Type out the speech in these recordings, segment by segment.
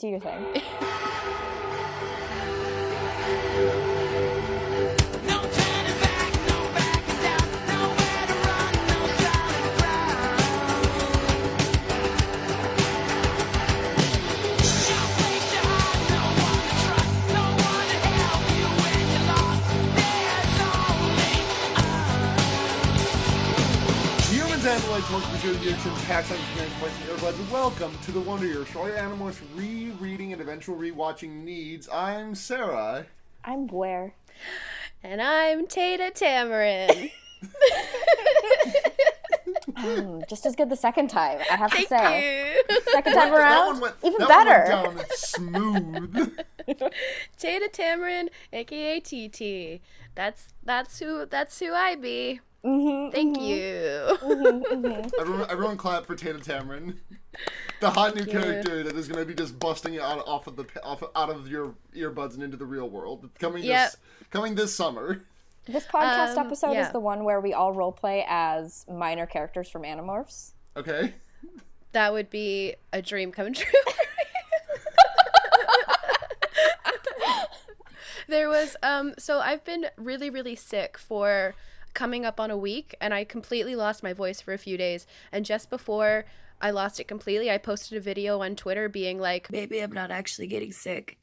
Do your thing. Welcome to the Wonder Year Show, your Animorphs rereading and eventual rewatching needs. I'm Sarah. I'm Blair. And I'm Tata Tamarin. Just as good the second time, I have to say. Thank you. Second time around, even better. That one went down smooth. Tata Tamarin, aka TT. That's who I be. Thank you. Everyone clap for Tata Tamarin, the hot new character that is going to be just busting out of your earbuds and into the real world. Coming this summer. This podcast episode is the one where we all roleplay as minor characters from Animorphs. Okay. That would be a dream come true. There was so I've been really, really sick for coming up on a week, and I completely lost my voice for a few days, and just before I lost it completely, I posted a video on Twitter being like, maybe I'm not actually getting sick.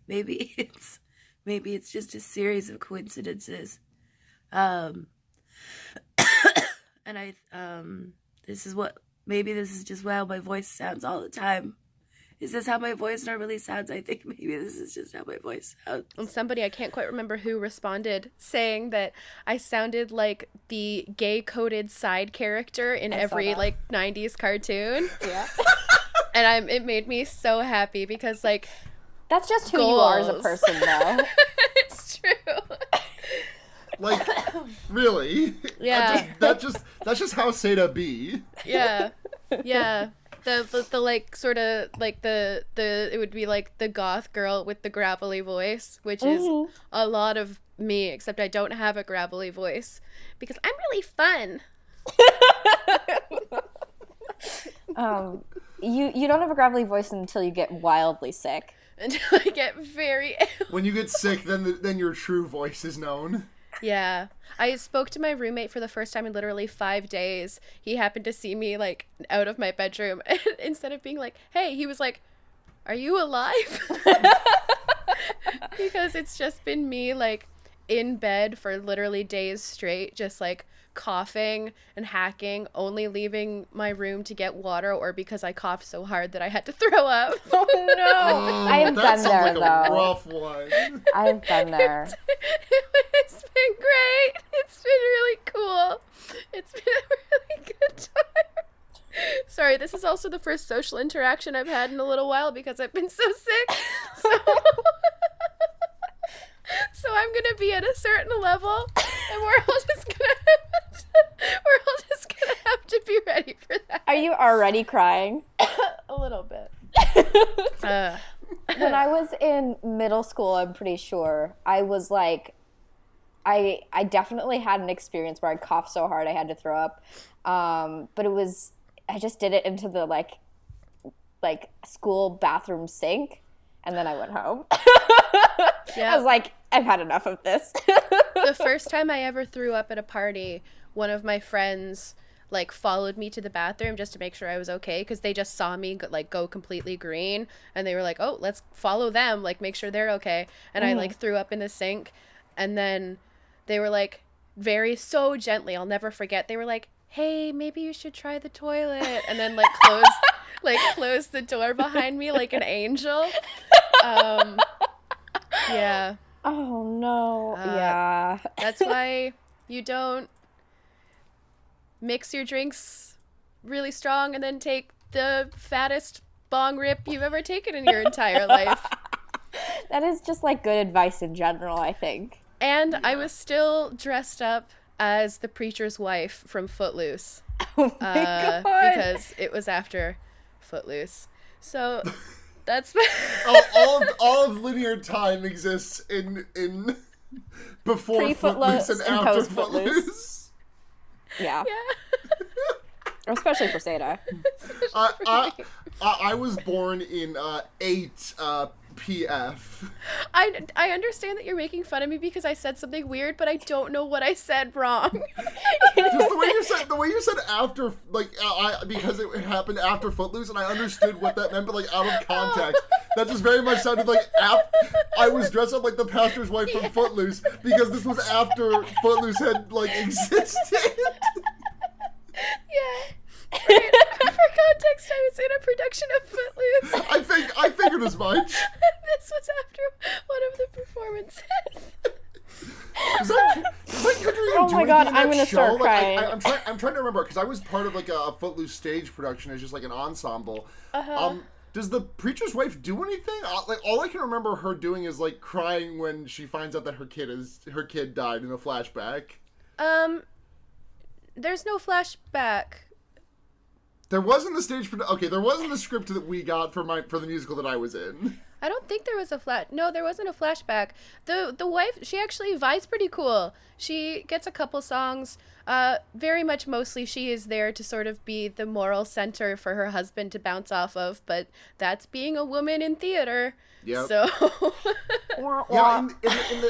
Maybe it's just a series of coincidences. And this is just how my voice sounds all the time. Is this how my voice normally sounds? I think maybe this is just how my voice sounds. And somebody, I can't quite remember who, responded saying that I sounded like the gay-coded side character in every 90s cartoon. Yeah. And it made me so happy because that's just who you are as a person, though. It's true. Really? Yeah. That's just how Seda be. Yeah. Yeah. The sort of it would be like the goth girl with the gravelly voice, which is a lot of me, except I don't have a gravelly voice because I'm really fun. You don't have a gravelly voice until you get wildly sick. Until I get very ill. When you get sick, then your true voice is known. Yeah. I spoke to my roommate for the first time in literally 5 days. He happened to see me out of my bedroom, and instead of being like, hey, he was like, are you alive? Because it's just been me in bed for literally days straight, just coughing and hacking, only leaving my room to get water or because I coughed so hard that I had to throw up. Oh no. I have been there, though. A rough one. I've been there. It's been great. It's been really cool. It's been a really good time. Sorry, this is also the first social interaction I've had in a little while because I've been so sick. So I'm gonna be at a certain level, and we're all just gonna have to be ready for that. Are you already crying? A little bit. When I was in middle school, I'm pretty sure, I was I definitely had an experience where I coughed so hard I had to throw up. But I just did it into the school bathroom sink, and then I went home. Yeah. I was like, I've had enough of this. The first time I ever threw up at a party, one of my friends followed me to the bathroom just to make sure I was okay, because they just saw me go completely green, and they were like, oh, let's follow them, make sure they're okay. And I threw up in the sink, and then they were so gently, I'll never forget, they were like, hey, maybe you should try the toilet, and then closed the door behind me like an angel. Yeah. Oh no. Yeah. That's why you don't mix your drinks really strong and then take the fattest bong rip you've ever taken in your entire life. That is just good advice in general, I think. And I was still dressed up as the preacher's wife from Footloose. Oh my God. Because it was after Footloose. So that's all of linear time exists in before Pre-Footloose Footloose and and after Post-Footloose. Footloose. Yeah. Especially for Seda. I was born in 8 PF. I understand that you're making fun of me because I said something weird, but I don't know what I said wrong. Just the way you said after, like, because it happened after Footloose, and I understood what that meant, but like out of context, that just very much sounded like I was dressed up like the pastor's wife from Footloose because this was after Footloose had like existed. Yeah. Right. For context, I was in a production of Footloose. I figured as much. This was after one of the performances. Oh my god, I'm gonna start crying. I'm trying to remember because I was part of like a Footloose stage production as just like an ensemble. Does the preacher's wife do anything? Like all I can remember her doing is like crying when she finds out that her kid died in a flashback. There's no flashback. There wasn't the stage there wasn't the script that we got for the musical that I was in. I don't think there was no, there wasn't a flashback. The wife, she actually Vi's pretty cool. She gets a couple songs. Very much mostly she is there to sort of be the moral center for her husband to bounce off of, but that's being a woman in theater. Yep. So yeah,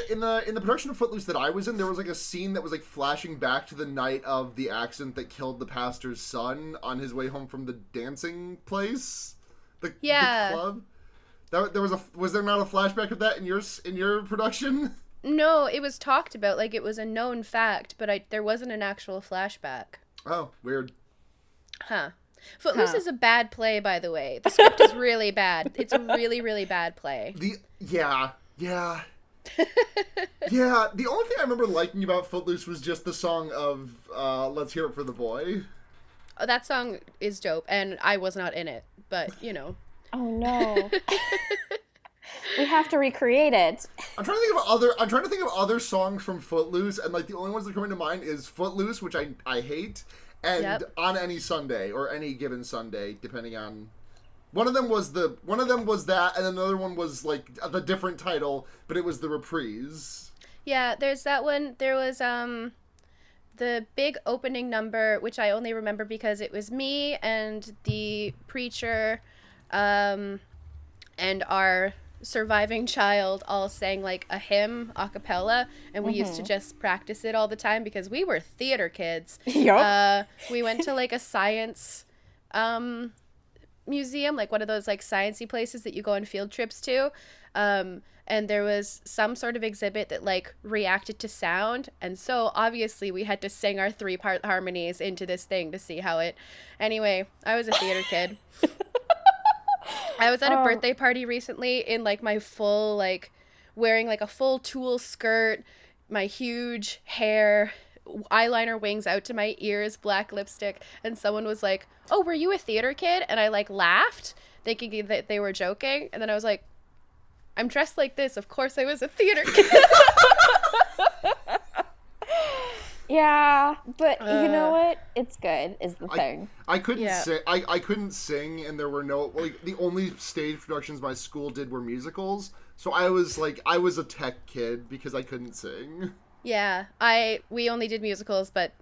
in the production of Footloose that I was in, there was like a scene that was like flashing back to the night of the accident that killed the pastor's son on his way home from the dancing place, the club. Was there not a flashback of that in your production? No, it was talked about, like it was a known fact, but there wasn't an actual flashback. Oh, weird. Huh. Footloose is a bad play, by the way. The script is really bad. It's a really, really bad play. Yeah. Yeah, the only thing I remember liking about Footloose was just the song of Let's Hear It for the Boy. Oh, that song is dope, and I was not in it, but, you know. Oh, no. We have to recreate it. I'm trying to think of other songs from Footloose, and like the only ones that come into mind is Footloose, which I hate, and On Any Sunday or Any Given Sunday, depending on. One of them was that, and then the other one was like the different title, but it was the reprise. Yeah, there's that one. There was the big opening number, which I only remember because it was me and the preacher, and our surviving child all sang like a hymn a cappella, and we used to just practice it all the time because we were theater kids. Yep. We went to like a science museum, like one of those like sciencey places that you go on field trips to, and there was some sort of exhibit that like reacted to sound, and so obviously we had to sing our 3-part harmonies into this thing to see how it. Anyway, I was a theater kid. I was at a birthday party recently in like my full, like wearing like a full tulle skirt, my huge hair, eyeliner wings out to my ears, black lipstick, and someone was like, "Oh, were you a theater kid?" And I like laughed, thinking that they were joking, and then I was like, "I'm dressed like this, of course I was a theater kid." Yeah, but you know what? It's good, is the thing. I couldn't sing. I couldn't sing, and there were no like the only stage productions my school did were musicals. So I was a tech kid because I couldn't sing. Yeah, we only did musicals, but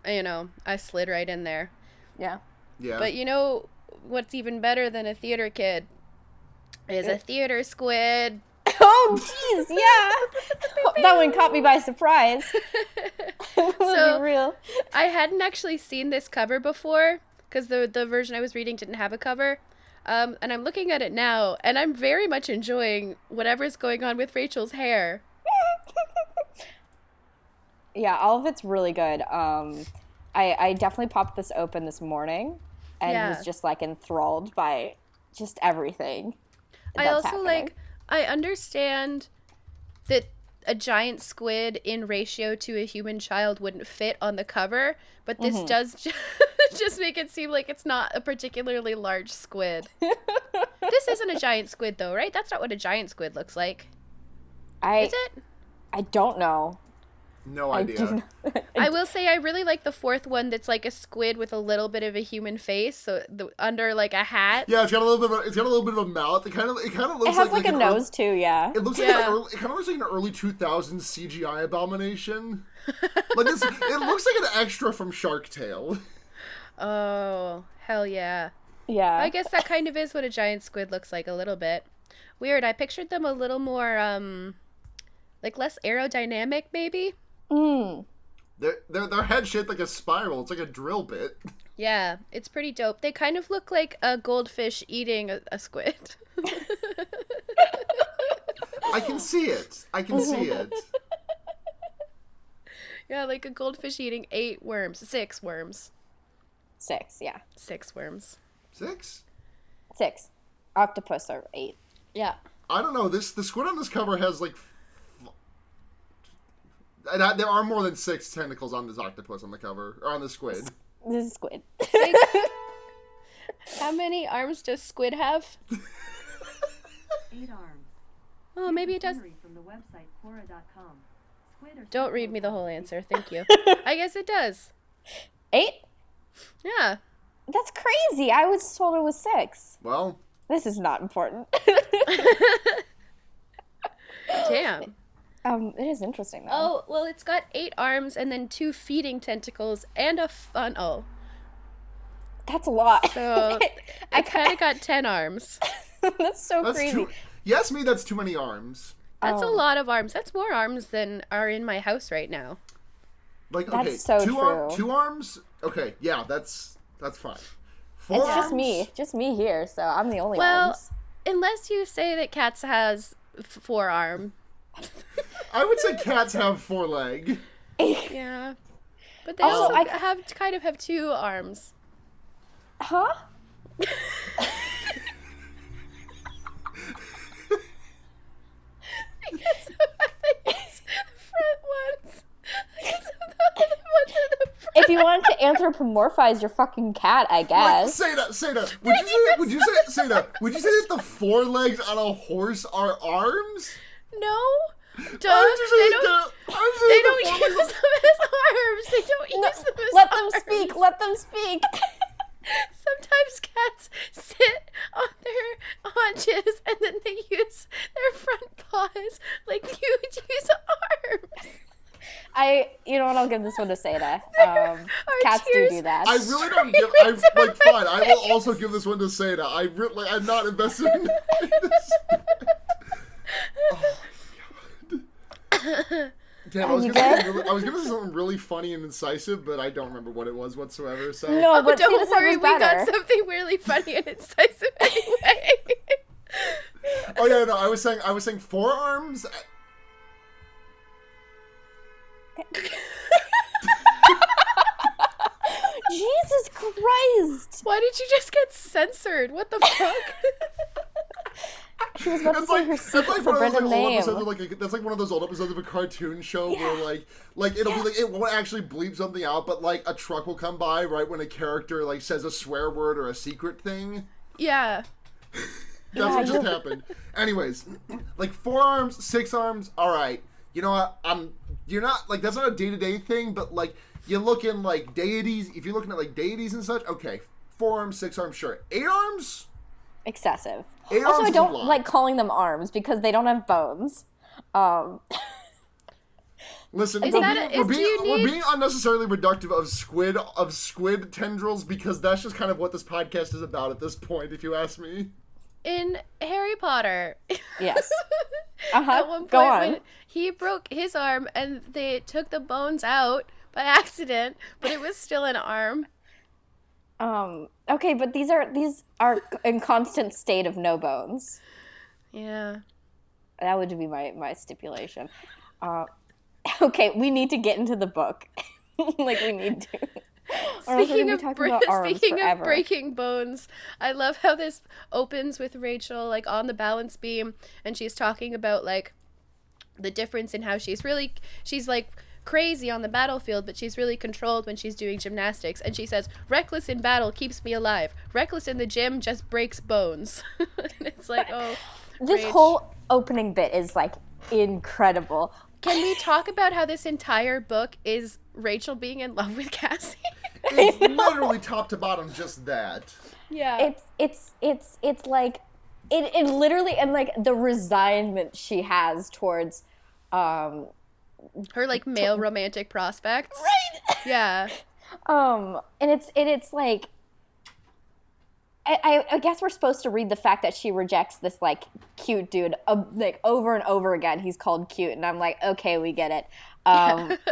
you know, I slid right in there. Yeah. Yeah. But you know what's even better than a theater kid is a theater squid. Oh, jeez, yeah. That one caught me by surprise. So real. I hadn't actually seen this cover before because the version I was reading didn't have a cover. And I'm looking at it now, and I'm very much enjoying whatever's going on with Rachel's hair. Yeah, all of it's really good. I definitely popped this open this morning and was just like enthralled by just everything. I also happening. I understand that a giant squid in ratio to a human child wouldn't fit on the cover, but this does just make it seem like it's not a particularly large squid. This isn't a giant squid though, right? That's not what a giant squid looks like. Is it? I don't know. No idea. I will say I really like the fourth one that's like a squid with a little bit of a human face, so under like a hat. Yeah, it's got a little bit of a mouth. It kind of looks it has like a nose too. Yeah. It looks like it kind of looks like an early 2000s CGI abomination. Like it looks like an extra from Shark Tale. Oh, hell yeah. Yeah. I guess that kind of is what a giant squid looks like a little bit. Weird. I pictured them a little more, like less aerodynamic, maybe. Their head shaped like a spiral. It's like a drill bit. Yeah, it's pretty dope. They kind of look like a goldfish eating a squid. I can see it. Yeah, like a goldfish eating 6 worms. 6, yeah. 6 worms. 6? 6. Octopus are 8. Yeah. I don't know. The squid on this cover has like... there are more than 6 tentacles on this octopus on the cover. Or on the squid. This is squid. How many arms does squid have? 8 arms. Oh, maybe it does. From the website Quora.com. Squid are Don't read me the whole answer. Thank you. I guess it does. 8? Yeah. That's crazy. I was told it was 6. Well... This is not important. Damn. It is interesting, though. Oh, well, it's got 8 arms and then 2 feeding tentacles and a funnel. That's a lot. So I kind of got 10 arms. That's crazy. Yes, me, that's too many arms. That's a lot of arms. That's more arms than are in my house right now. Like, That's okay, so true. 2 arms? Okay, yeah, that's fine. 4 It's arms? just me here, so I'm the only Well, arms. unless you say that cats has 4 arm. I would say cats have 4 leg. Yeah. But they Also, also have 2 arms. Huh? Because the front ones. Because of the ones in the front. If you wanted to anthropomorphize your fucking cat, I guess. Like, Seda, would you say that the 4 legs on a horse are arms? No. I was They just don't saying use them as arms. They don't use them as Let them arms. speak. Let them speak. Sometimes cats sit on their haunches and then they use their front paws like you would use arms. You know what? I'll give this one to Seda. Cats tears. do that. I really don't give. I'm like, fine. I will also give this one to Seda. I'm not invested in this. Oh my god. Damn, I was gonna say something really funny and incisive, but I don't remember what it was whatsoever. So No, but Don't Seda said worry, was we better. got something really funny and incisive anyway. Oh yeah, no, I was saying forearms. Jesus Christ! Why did you just get censored? What the fuck? She was about to say her secret for Brendan name. That's like one of those old episodes of a cartoon show where like it'll be like it won't actually bleep something out, but like a truck will come by right when a character like says a swear word or a secret thing. Yeah. That's what just happened. Anyways, like 4 arms, 6 arms, alright. You know what? You're not like that's not a day-to-day thing, but like you look in like deities, if you're looking at like deities and such, okay. 4 arms, 6 arms, sure. 8 arms? Excessive. 8 Also, arms I is a don't lot. like calling them arms because they don't have bones. Listen, Is we're that a- is- do you we're need- being unnecessarily reductive of squid tendrils because that's just kind of what this podcast is about at this point, if you ask me. In Harry Potter. Yes. At one point Go on. when he broke his arm and they took the bones out by accident, but it was still an arm. Okay, but these are in constant state of no bones. Yeah. That would be my stipulation. Okay, we need to get into the book. Like we need to. Or else we're Speaking gonna of be talking about arms forever. breaking bones, I love how this opens with Rachel like on the balance beam, and she's talking about like the difference in how she's like crazy on the battlefield, but she's really controlled when she's doing gymnastics. And she says, "Reckless in battle keeps me alive. Reckless in the gym just breaks bones." And it's like, oh, This Rach. whole opening bit is like incredible. Can we talk about how this entire book is Rachel being in love with Cassie? It's literally top to bottom just that. Yeah. It's like it literally, and like the resignment she has towards Her like male romantic prospects. right. Yeah. And it's like I guess we're supposed to read the fact that she rejects this like cute dude like over and over again. He's called cute, and I'm like, okay, we get it.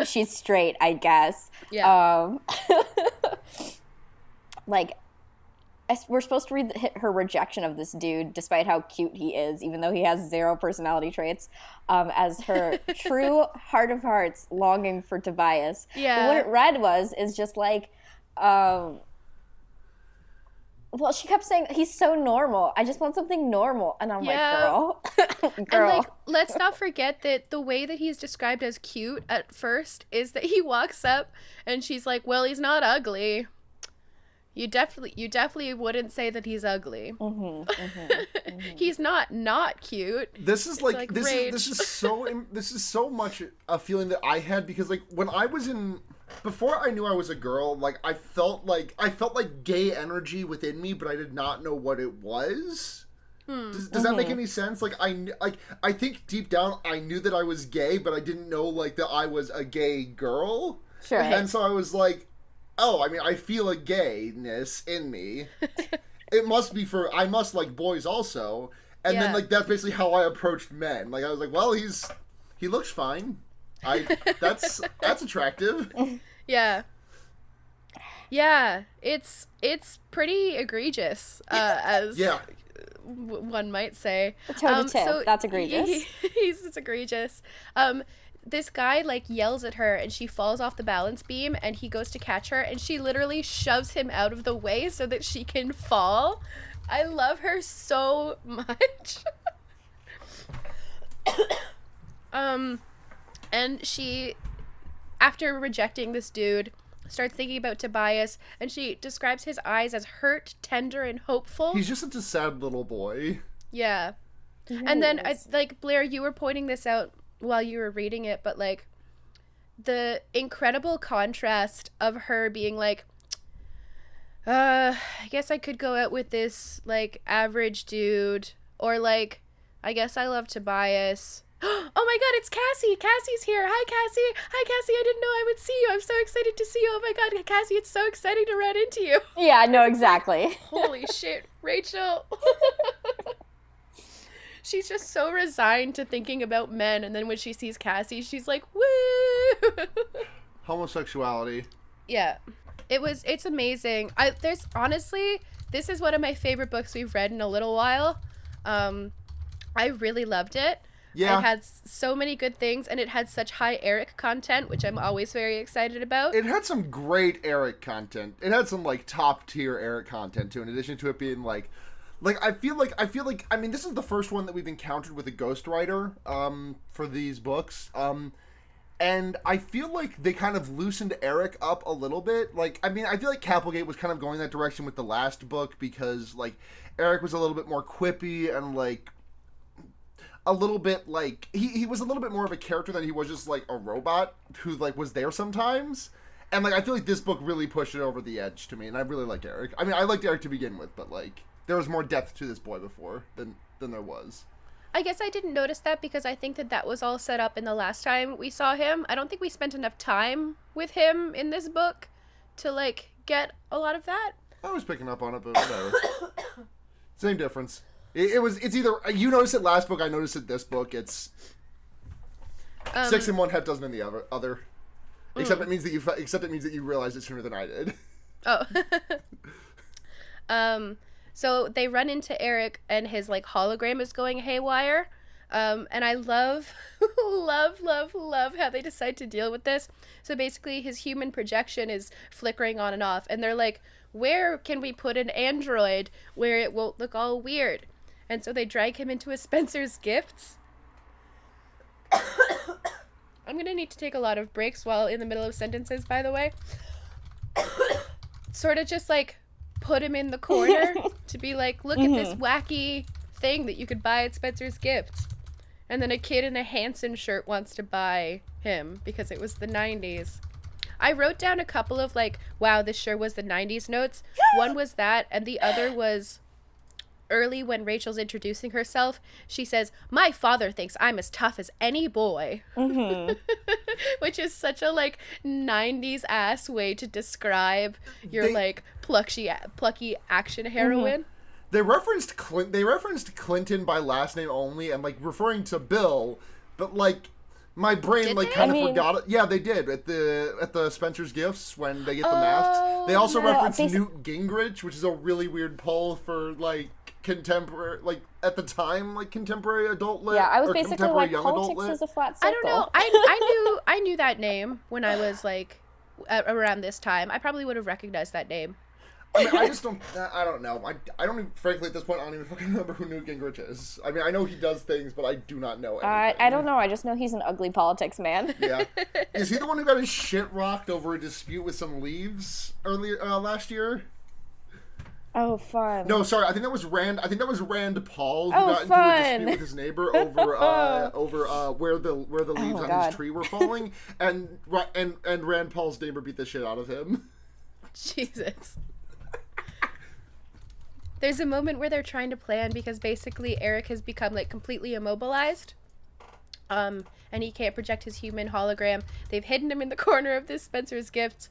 She's straight, I guess. Yeah. Like we're supposed to read her rejection of this dude, despite how cute he is, even though he has zero personality traits, as her true heart of hearts longing for Tobias. Yeah. But what it read is just like, well, she kept saying, he's so normal. I just want something normal. And I'm like, girl. And like, let's not forget that the way that he's described as cute at first is that he walks up and she's like, well, he's not ugly. You definitely wouldn't say that he's ugly. He's not cute. This is like this is so much a feeling that I had, because like when I was before I knew I was a girl, like I felt like gay energy within me, but I did not know what it was. Does that make any sense? Like I think deep down I knew that I was gay, but I didn't know like that I was a gay girl. Sure. And so I was like, oh, I mean, I feel a gayness in me. It must be I must like boys also. And then like that's basically how I approached men. Like I was like, well, he looks fine. That's attractive. Yeah. Yeah, it's pretty egregious, as one might say. Toe to toe. That's egregious. It's egregious. This guy like yells at her and she falls off the balance beam, and he goes to catch her and she literally shoves him out of the way so that she can fall. I love her so much. And she, after rejecting this dude, starts thinking about Tobias, and she describes his eyes as hurt, tender, and hopeful. He's just such a sad little boy. Yeah. And then, Blair, you were pointing this out while you were reading it, but, like, the incredible contrast of her being like, I guess I could go out with this, like, average dude, or, like, I guess I love Tobias. Oh my god, it's Cassie! Cassie's here! Hi, Cassie! Hi, Cassie! I didn't know I would see you! I'm so excited to see you! Oh my god, Cassie, it's so exciting to run into you! Yeah, no, exactly. Holy shit, Rachel! She's just so resigned to thinking about men, and then when she sees Cassie, she's like, woo! Homosexuality. Yeah. It's amazing. There's honestly, this is one of my favorite books we've read in a little while. I really loved it. Yeah. It had so many good things, and it had such high Eric content, which I'm always very excited about. It had some great Eric content. It had some, like, top-tier Eric content, too, in addition to it being, like, I feel like, I mean, this is the first one that we've encountered with a ghostwriter, for these books, and I feel like they kind of loosened Eric up a little bit. Like, I mean, I feel like Capelgate was kind of going that direction with the last book, because, like, Eric was a little bit more quippy and, like, a little bit, like, he was a little bit more of a character than he was just, like, a robot who, like, was there sometimes. And, like, I feel like this book really pushed it over the edge to me, and I really like Eric. I mean, I liked Eric to begin with, but, like, there was more depth to this boy before than there was. I guess I didn't notice that because I think that was all set up in the last time we saw him. I don't think we spent enough time with him in this book to, like, get a lot of that. I was picking up on it, but whatever. Same difference. It's either you noticed it last book, I noticed it this book. It's 6 in one, half dozen in the other. Except it means that you realized it sooner than I did. Oh. So they run into Eric, and his, like, hologram is going haywire. And I love how they decide to deal with this. So basically his human projection is flickering on and off, and they're like, where can we put an android where it won't look all weird? And so they drag him into a Spencer's Gifts. I'm gonna need to take a lot of breaks while in the middle of sentences, by the way. Sort of just, like, put him in the corner to be like, look at this wacky thing that you could buy at Spencer's Gifts. And then a kid in a Hanson shirt wants to buy him because it was the 90s. I wrote down a couple of, like, wow, this sure was the 90s notes. One was that, and the other was, early when Rachel's introducing herself, she says, "My father thinks I'm as tough as any boy." Mm-hmm. Which is such a, like, 90s ass way to describe your, like, plucky action heroine. They referenced Clinton by last name only, and, like, referring to Bill, but, like, my brain Did like they? kind of forgot it. Yeah, they did at the Spencer's Gifts when they get the masks. They also no, referenced Newt Gingrich, which is a really weird poll for, like, contemporary, like, at the time, like, contemporary adult lit. Yeah, I was or basically contemporary like, young adult politics lit. is a flat circle. I don't know. I knew that name when I was, like, around this time. I probably would have recognized that name. I mean, I don't know. I don't even, frankly, at this point, I don't even fucking remember who Newt Gingrich is. I mean, I know he does things, but I do not know anything. I don't know. I just know he's an ugly politics man. Yeah. Is he the one who got his shit rocked over a dispute with some leaves earlier last year? Oh, fun. No, sorry. I think that was Rand Paul who Oh, got into fun. a dispute with his neighbor over where the leaves on God. his tree were falling, and Rand Paul's neighbor beat the shit out of him. Jesus. There's a moment where they're trying to plan because basically Eric has become, like, completely immobilized. And he can't project his human hologram. They've hidden him in the corner of this Spencer's Gift.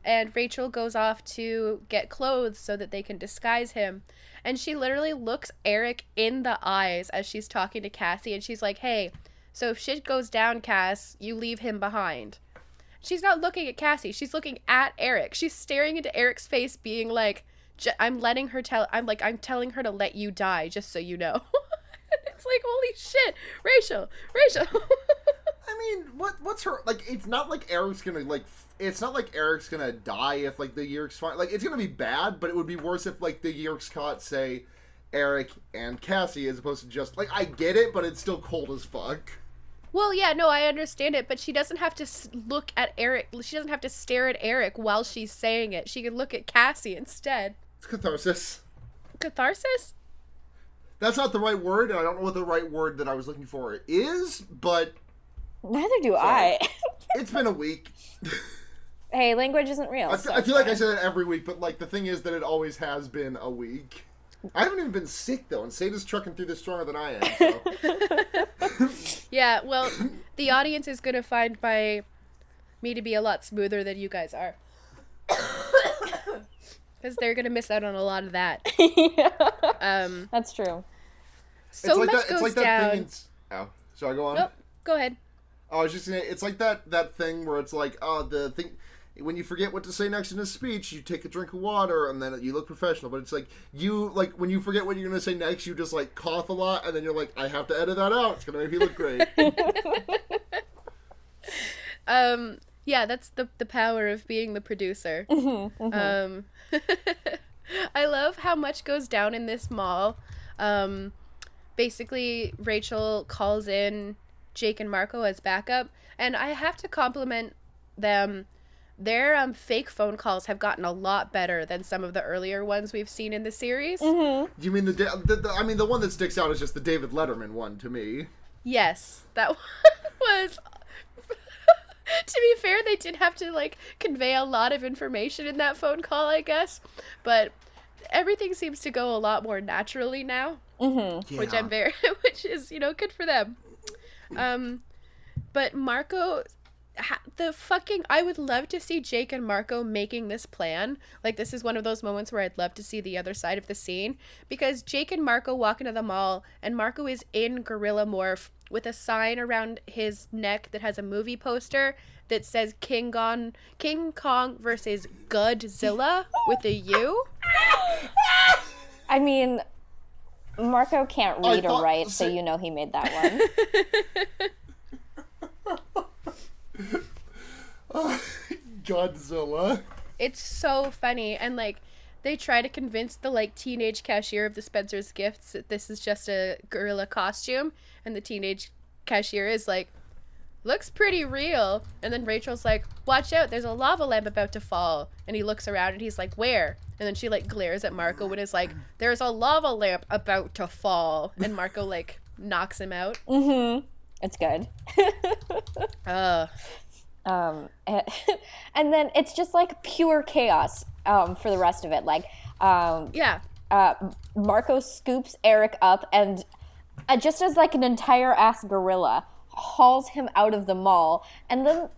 And Rachel goes off to get clothes so that they can disguise him. And she literally looks Eric in the eyes as she's talking to Cassie. And she's like, "Hey, so if shit goes down, Cass, you leave him behind." She's not looking at Cassie. She's looking at Eric. She's staring into Eric's face being like, I'm telling her to let you die, just so you know. It's like, holy shit, Rachel. I mean, what's her, like, it's not like Eric's gonna die if, like, the Yeerks find, like, it's gonna be bad, but it would be worse if, like, the Yeerks caught, say, Eric and Cassie, as opposed to just, like, I get it, but it's still cold as fuck. Well, yeah, no, I understand it, but she doesn't have to look at Eric. She doesn't have to stare at Eric while she's saying it. She can look at Cassie instead. It's catharsis. Catharsis? That's not the right word, and I don't know what the right word that I was looking for is, but... Neither do I. It's been a week. Hey, language isn't real. I feel like I say that every week, but, like, the thing is that it always has been a week. I haven't even been sick, though, and Sada's trucking through this stronger than I am, so... Yeah, well, the audience is going to find me to be a lot smoother than you guys are. Because they're going to miss out on a lot of that. Yeah. That's true. So much goes down. Oh, shall I go on? Nope, go ahead. Oh, I was just saying, it's like that thing where it's like, the thing... When you forget what to say next in a speech, you take a drink of water, and then you look professional. But it's like, when you forget what you're going to say next, you just, like, cough a lot, and then you're like, I have to edit that out. It's going to make me look great. Yeah, that's the power of being the producer. I love how much goes down in this mall. Basically, Rachel calls in Jake and Marco as backup, and I have to compliment them. Their fake phone calls have gotten a lot better than some of the earlier ones we've seen in the series. Mm-hmm. You mean the one that sticks out is just the David Letterman one to me. Yes, that was... To be fair, they did have to, like, convey a lot of information in that phone call, I guess. But everything seems to go a lot more naturally now. Mm-hmm. Yeah. Which is, good for them. But Marco... I would love to see Jake and Marco making this plan. Like, this is one of those moments where I'd love to see the other side of the scene, because Jake and Marco walk into the mall, and Marco is in gorilla morph with a sign around his neck that has a movie poster that says King Kong versus Godzilla with a U. I mean, Marco can't read or write, so you know he made that one. Godzilla. It's so funny, and, like, they try to convince the, like, teenage cashier of the Spencer's Gifts that this is just a gorilla costume, and the teenage cashier is like, looks pretty real. And then Rachel's like, watch out, there's a lava lamp about to fall. And he looks around and he's like, where? And then she, like, glares at Marco and is like, there's a lava lamp about to fall. And Marco, like, knocks him out. Mm-hmm. It's good. And then it's just, like, pure chaos for the rest of it. Like, yeah. Marco scoops Eric up and just as like an entire ass gorilla hauls him out of the mall, and then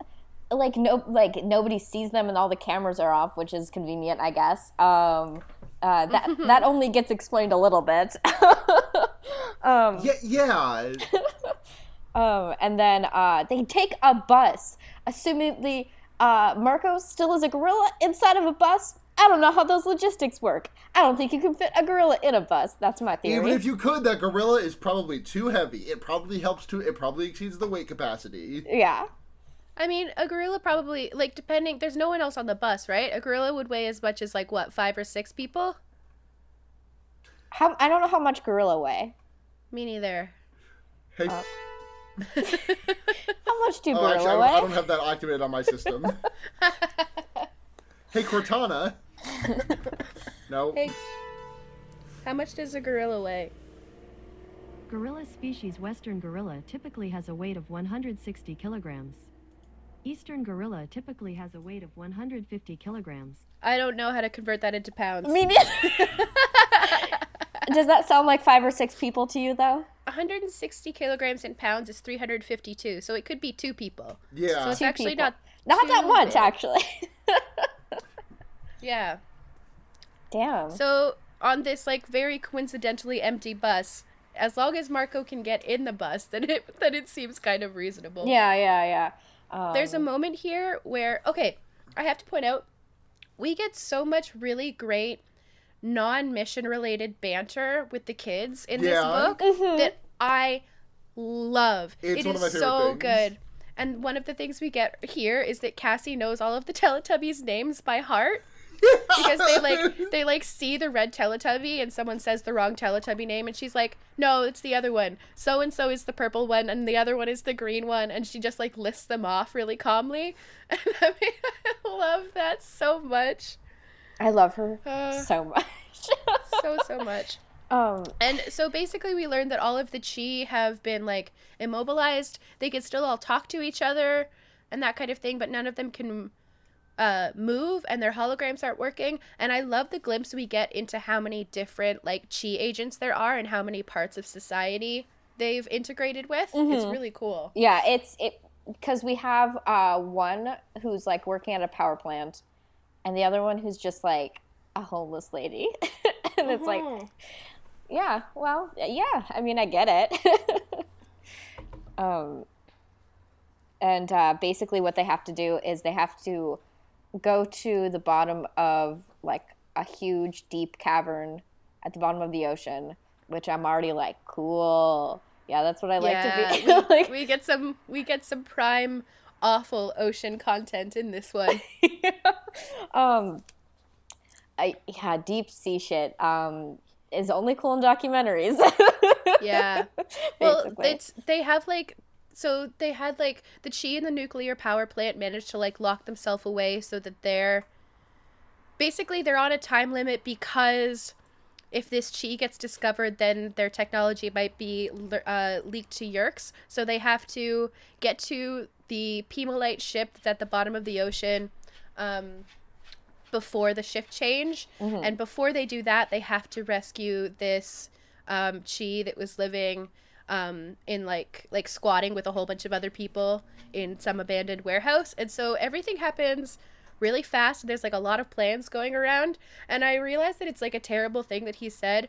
nobody sees them and all the cameras are off, which is convenient, I guess. That only gets explained a little bit. Yeah. And then they take a bus, assumedly Marco still is a gorilla inside of a bus. I don't know how those logistics work. I don't think you can fit a gorilla in a bus. That's my theory. Even if you could, that gorilla is probably too heavy. It probably exceeds the weight capacity. Yeah. I mean, a gorilla probably, like, depending, there's no one else on the bus, right? A gorilla would weigh as much as, like, what, 5 or 6 people? I don't know how much gorilla weigh. Me neither. Hey. How much do gorilla actually, weigh? I don't have that activated on my system. Hey, Cortana. No. Hey, how much does a gorilla weigh? Gorilla species Western gorilla typically has a weight of 160 kilograms. Eastern gorilla typically has a weight of 150 kilograms. I don't know how to convert that into pounds. Me neither. Does that sound like 5 or 6 people to you, though? 160 kilograms in pounds is 352, so it could be 2 people. Yeah. So it's 2 actually people. not that too much, big. actually. Yeah. Damn. So on this like very coincidentally empty bus, as long as Marco can get in the bus, then it seems kind of reasonable. Yeah. There's a moment here where, okay, I have to point out, we get so much really great non-mission related banter with the kids in this book that I love. It's one of my favorite so things. good. And one of the things we get here is that Cassie knows all of the Teletubbies' names by heart. Because they see the red Teletubby and someone says the wrong Teletubby name and she's like, no, it's the other one. So and so is the purple one and the other one is the green one, and she just like lists them off really calmly. And I mean, I love that so much. I love her so much. so much. And so basically we learned that all of the Chi have been like immobilized. They can still all talk to each other and that kind of thing, but none of them can move, and their holograms aren't working. And I love the glimpse we get into how many different like Chi agents there are and how many parts of society they've integrated with. It's really cool. Yeah, it's because we have one who's like working at a power plant, and the other one who's just like a homeless lady. And it's like, yeah, well, yeah, I mean, I get it. And basically what they have to do is they have to go to the bottom of like a huge deep cavern at the bottom of the ocean, which I'm already like, cool. Yeah, that's what I like to be. we get some prime awful ocean content in this one. Deep sea shit is only cool in documentaries. Yeah. Well, they have like, so they had like the Chi in the nuclear power plant managed to like lock themselves away so that they're on a time limit, because if this Chi gets discovered, then their technology might be leaked to Yerks. So they have to get to the Pimolite ship that's at the bottom of the ocean before the shift change. Mm-hmm. And before they do that, they have to rescue this Chi that was living in like squatting with a whole bunch of other people in some abandoned warehouse. And so everything happens really fast. There's like a lot of plans going around, and I realized that it's like a terrible thing that he said.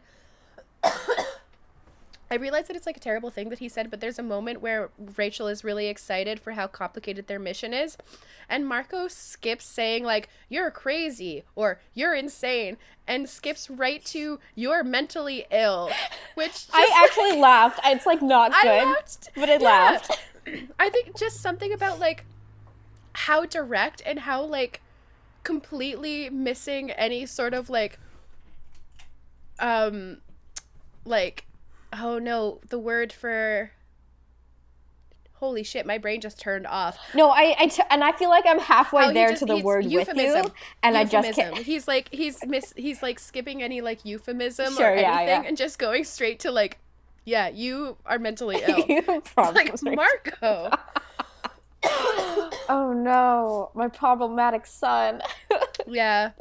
But there's a moment where Rachel is really excited for how complicated their mission is, and Marco skips saying like, you're crazy or you're insane, and skips right to you're mentally ill, which just, I actually laughed. It's like not good, I laughed, but I laughed. I think just something about like how direct and how like completely missing any sort of like oh no, the word for, holy shit, my brain just turned off. No, and I feel like I'm halfway there to the word euphemism, with you, and euphemism. I just can't. He's like skipping any like euphemism Sure, or anything, yeah. and just going straight to like, yeah, you are mentally ill. It's like, Marco. Oh no, my problematic son. Yeah.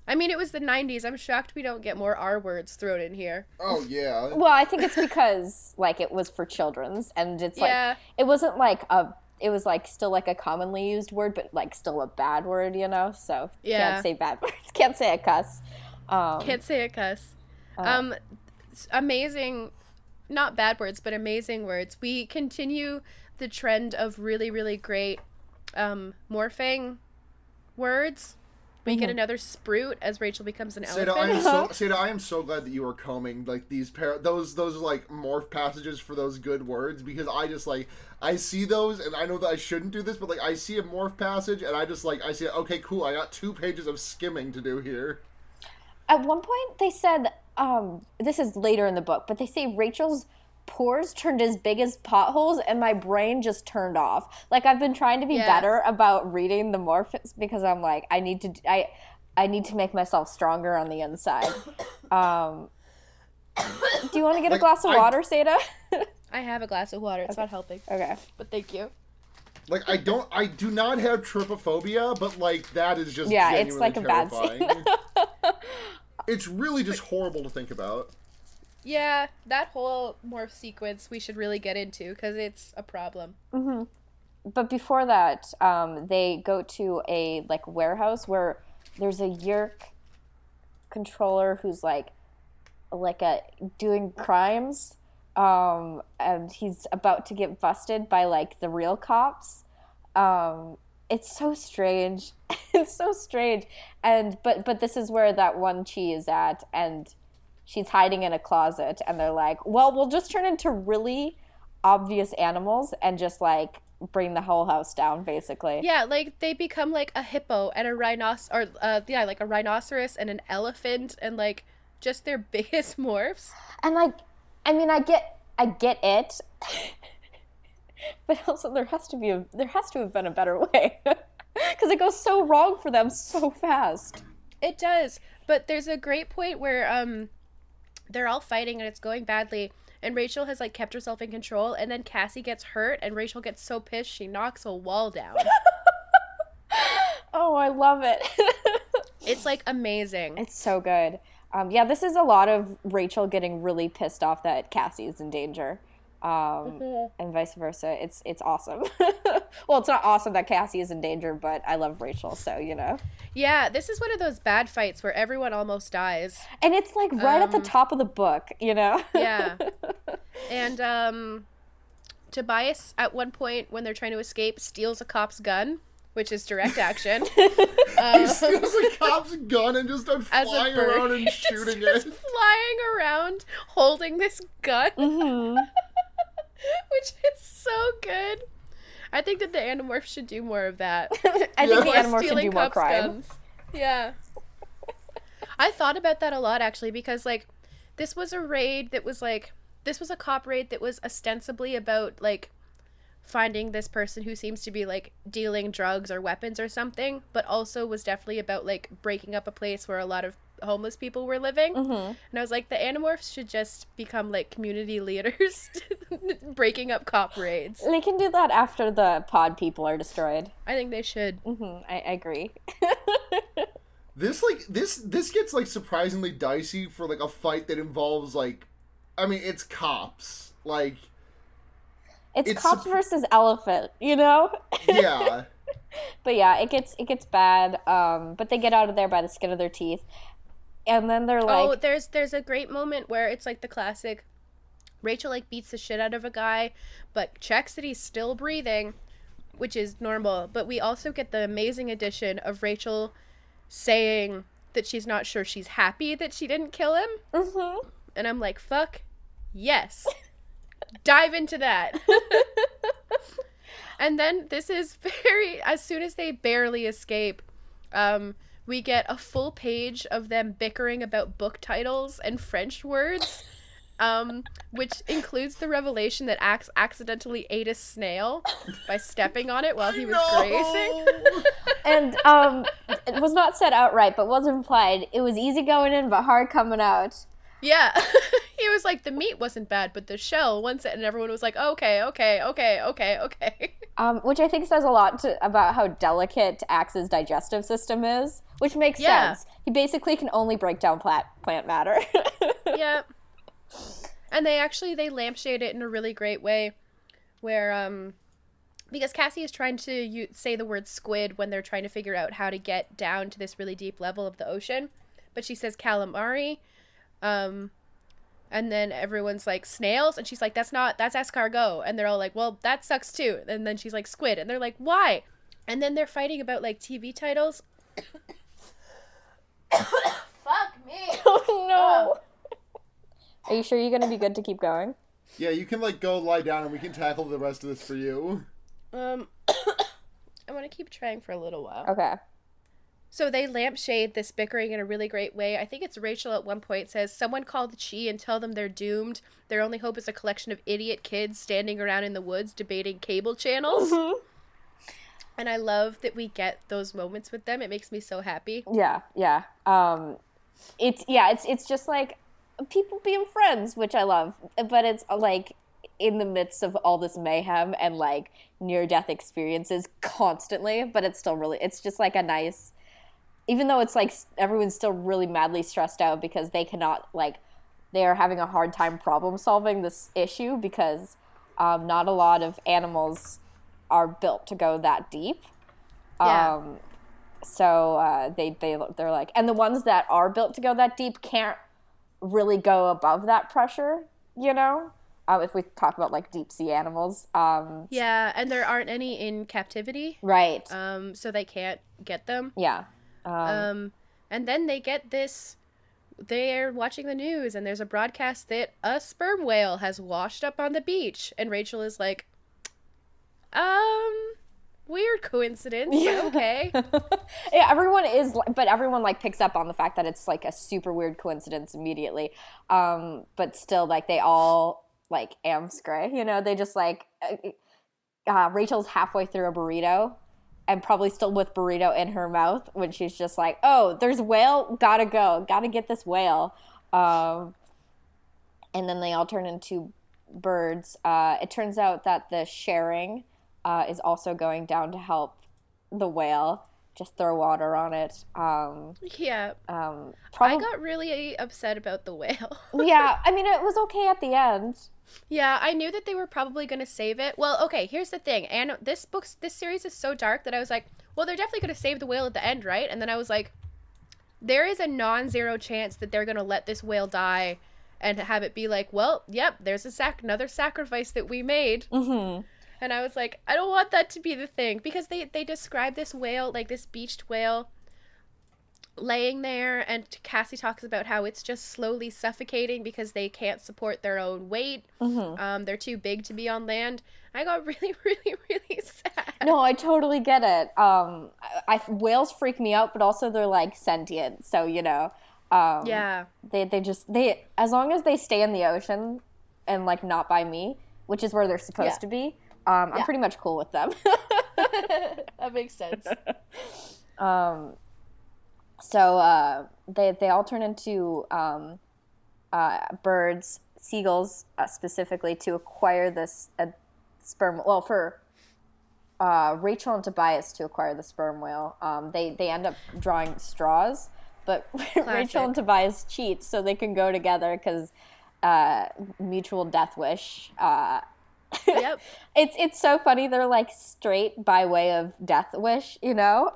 I mean, it was the 90s. I'm shocked we don't get more R words thrown in here. Oh, yeah. Well, I think it's because, like, it was for children's, and it's, like, it wasn't, like, it was, like, still, like, a commonly used word, but, like, still a bad word, you know? So, can't say bad words. Can't say a cuss. Can't say a cuss. Amazing, not bad words, but amazing words. We continue the trend of really, really great morphing words. We get another Sprout as Rachel becomes an elephant. Seda, I am so glad that you are combing like those like morph passages for those good words, because I just like I see those and I know that I shouldn't do this, but like I see a morph passage and I just like I see okay, cool, I got 2 pages of skimming to do here. At one point they said this is later in the book, but they say Rachel's pores turned as big as potholes, and my brain just turned off. Like, I've been trying to be better about reading the morphs because I'm like, I need to make myself stronger on the inside. Do you want to get a glass of water, Seda? I have a glass of water. It's not helping. Okay. But thank you. Like, I do not have trypophobia, but like that is just it's like terrifying. A bad scene. It's really just horrible to think about. Yeah, that whole morph sequence we should really get into because it's a problem. Mm-hmm. But before that, they go to a like warehouse where there's a Yerk controller who's like doing crimes, and he's about to get busted by like the real cops. It's so strange. It's so strange. And but this is where that one Chi is at, and she's hiding in a closet, and they're like, well, we'll just turn into really obvious animals and just, like, bring the whole house down, basically. Yeah, like, they become, like, a hippo and a rhinoceros, like, a rhinoceros and an elephant, and, like, just their biggest morphs. And, like, I mean, I get it, but also there has to have been a better way, because it goes so wrong for them so fast. It does, but there's a great point where, they're all fighting and it's going badly, and Rachel has like kept herself in control, and then Cassie gets hurt and Rachel gets so pissed she knocks a wall down. Oh, I love it. It's like amazing. It's so good. This is a lot of Rachel getting really pissed off that Cassie is in danger, and vice versa. It's awesome. Well, it's not awesome that Cassie is in danger, but I love Rachel, so you know. Yeah, this is one of those bad fights where everyone almost dies. And it's like right at the top of the book, you know? Yeah. And Tobias, at one point when they're trying to escape, steals a cop's gun, which is direct action. He steals a cop's gun and just starts flying around and shooting it. Flying around holding this gun. Mm-hmm. Which is so good. I think that the Animorphs should do more of that. I think the Animorphs should do more crime. Guns. Yeah. I thought about that a lot, actually, because, like, this was a raid that was, like, this was a cop raid that was ostensibly about, like, finding this person who seems to be, like, dealing drugs or weapons or something, but also was definitely about, like, breaking up a place where a lot of homeless people were living. Mm-hmm. And I was like, the Animorphs should just become like community leaders breaking up cop raids. They can do that after the pod people are destroyed. I think they should. Mm-hmm. I agree. This gets like surprisingly dicey for like a fight that involves like, I mean, it's cops. Like it's cops versus elephant, you know? Yeah. But yeah, it gets bad. But they get out of there by the skin of their teeth. And then they're like... Oh, there's a great moment where it's like the classic... Rachel like beats the shit out of a guy, but checks that he's still breathing, which is normal. But we also get the amazing addition of Rachel saying that she's not sure she's happy that she didn't kill him. Mm-hmm. And I'm like, fuck, yes. Dive into that. And then this is as soon as they barely escape, we get a full page of them bickering about book titles and French words, which includes the revelation that Axe accidentally ate a snail by stepping on it while he was grazing. And it was not said outright, but was implied. It was easy going in, but hard coming out. Yeah. He was like, the meat wasn't bad, but the shell, once it, and everyone was like, okay. Which I think says a lot about how delicate Axe's digestive system is, which makes sense. He basically can only break down plant matter. Yeah. And they lampshade it in a really great way, where, because Cassie is trying to say the word squid when they're trying to figure out how to get down to this really deep level of the ocean, but she says calamari, and then everyone's like, snails? And she's like, that's escargot. And they're all like, well, that sucks too. And then she's like, squid. And they're like, why? And then they're fighting about like TV titles. Fuck me. Oh no. Are you sure you're going to be good to keep going? Yeah, you can like go lie down and we can tackle the rest of this for you. I want to keep trying for a little while. Okay. So they lampshade this bickering in a really great way. I think it's Rachel at one point says, someone call the Chi and tell them they're doomed. Their only hope is a collection of idiot kids standing around in the woods debating cable channels. Mm-hmm. And I love that we get those moments with them. It makes me so happy. Yeah. It's just like people being friends, which I love. But it's like in the midst of all this mayhem and like near-death experiences constantly. But it's still really, it's just like a nice... Even though it's like everyone's still really madly stressed out because they cannot, like, they are having a hard time problem solving this issue because not a lot of animals are built to go that deep. Yeah. So they're like, and the ones that are built to go that deep can't really go above that pressure, you know? If we talk about like deep sea animals. Yeah, and there aren't any in captivity. Right. So they can't get them. Yeah. And then they get this, they're watching the news and there's a broadcast that a sperm whale has washed up on the beach. And Rachel is like, weird coincidence, but okay. Yeah, everyone like picks up on the fact that it's like a super weird coincidence immediately. But still like they all like amscray, you know, they just like, Rachel's halfway through a burrito. And probably still with burrito in her mouth when she's just like, oh, there's a whale, gotta go, gotta get this whale. And then they all turn into birds. It turns out that the sharing is also going down to help the whale, just throw water on it. Yeah. I got really upset about the whale. Yeah, I mean, it was okay at the end. Yeah, I knew that they were probably going to save it. Well, okay, here's the thing. And this series is so dark that I was like, well, they're definitely going to save the whale at the end, right? And then I was like, there is a non-zero chance that they're going to let this whale die and have it be like, well, yep, there's another sacrifice that we made. Mm-hmm. And I was like, I don't want that to be the thing. Because they describe this whale, like this beached whale, laying there, and Cassie talks about how it's just slowly suffocating because they can't support their own weight. Mm-hmm. They're too big to be on land. I got really, really, really sad. No, I totally get it. Whales freak me out, but also they're like sentient, so you know. Yeah. They as long as they stay in the ocean and like not by me, which is where they're supposed to be. I'm pretty much cool with them. That makes sense. So they all turn into birds, seagulls specifically, to acquire this sperm. Well, for Rachel and Tobias to acquire the sperm whale, they end up drawing straws, but Rachel and Tobias cheat so they can go together because mutual death wish. Yep. It's so funny. They're like straight by way of death wish, you know?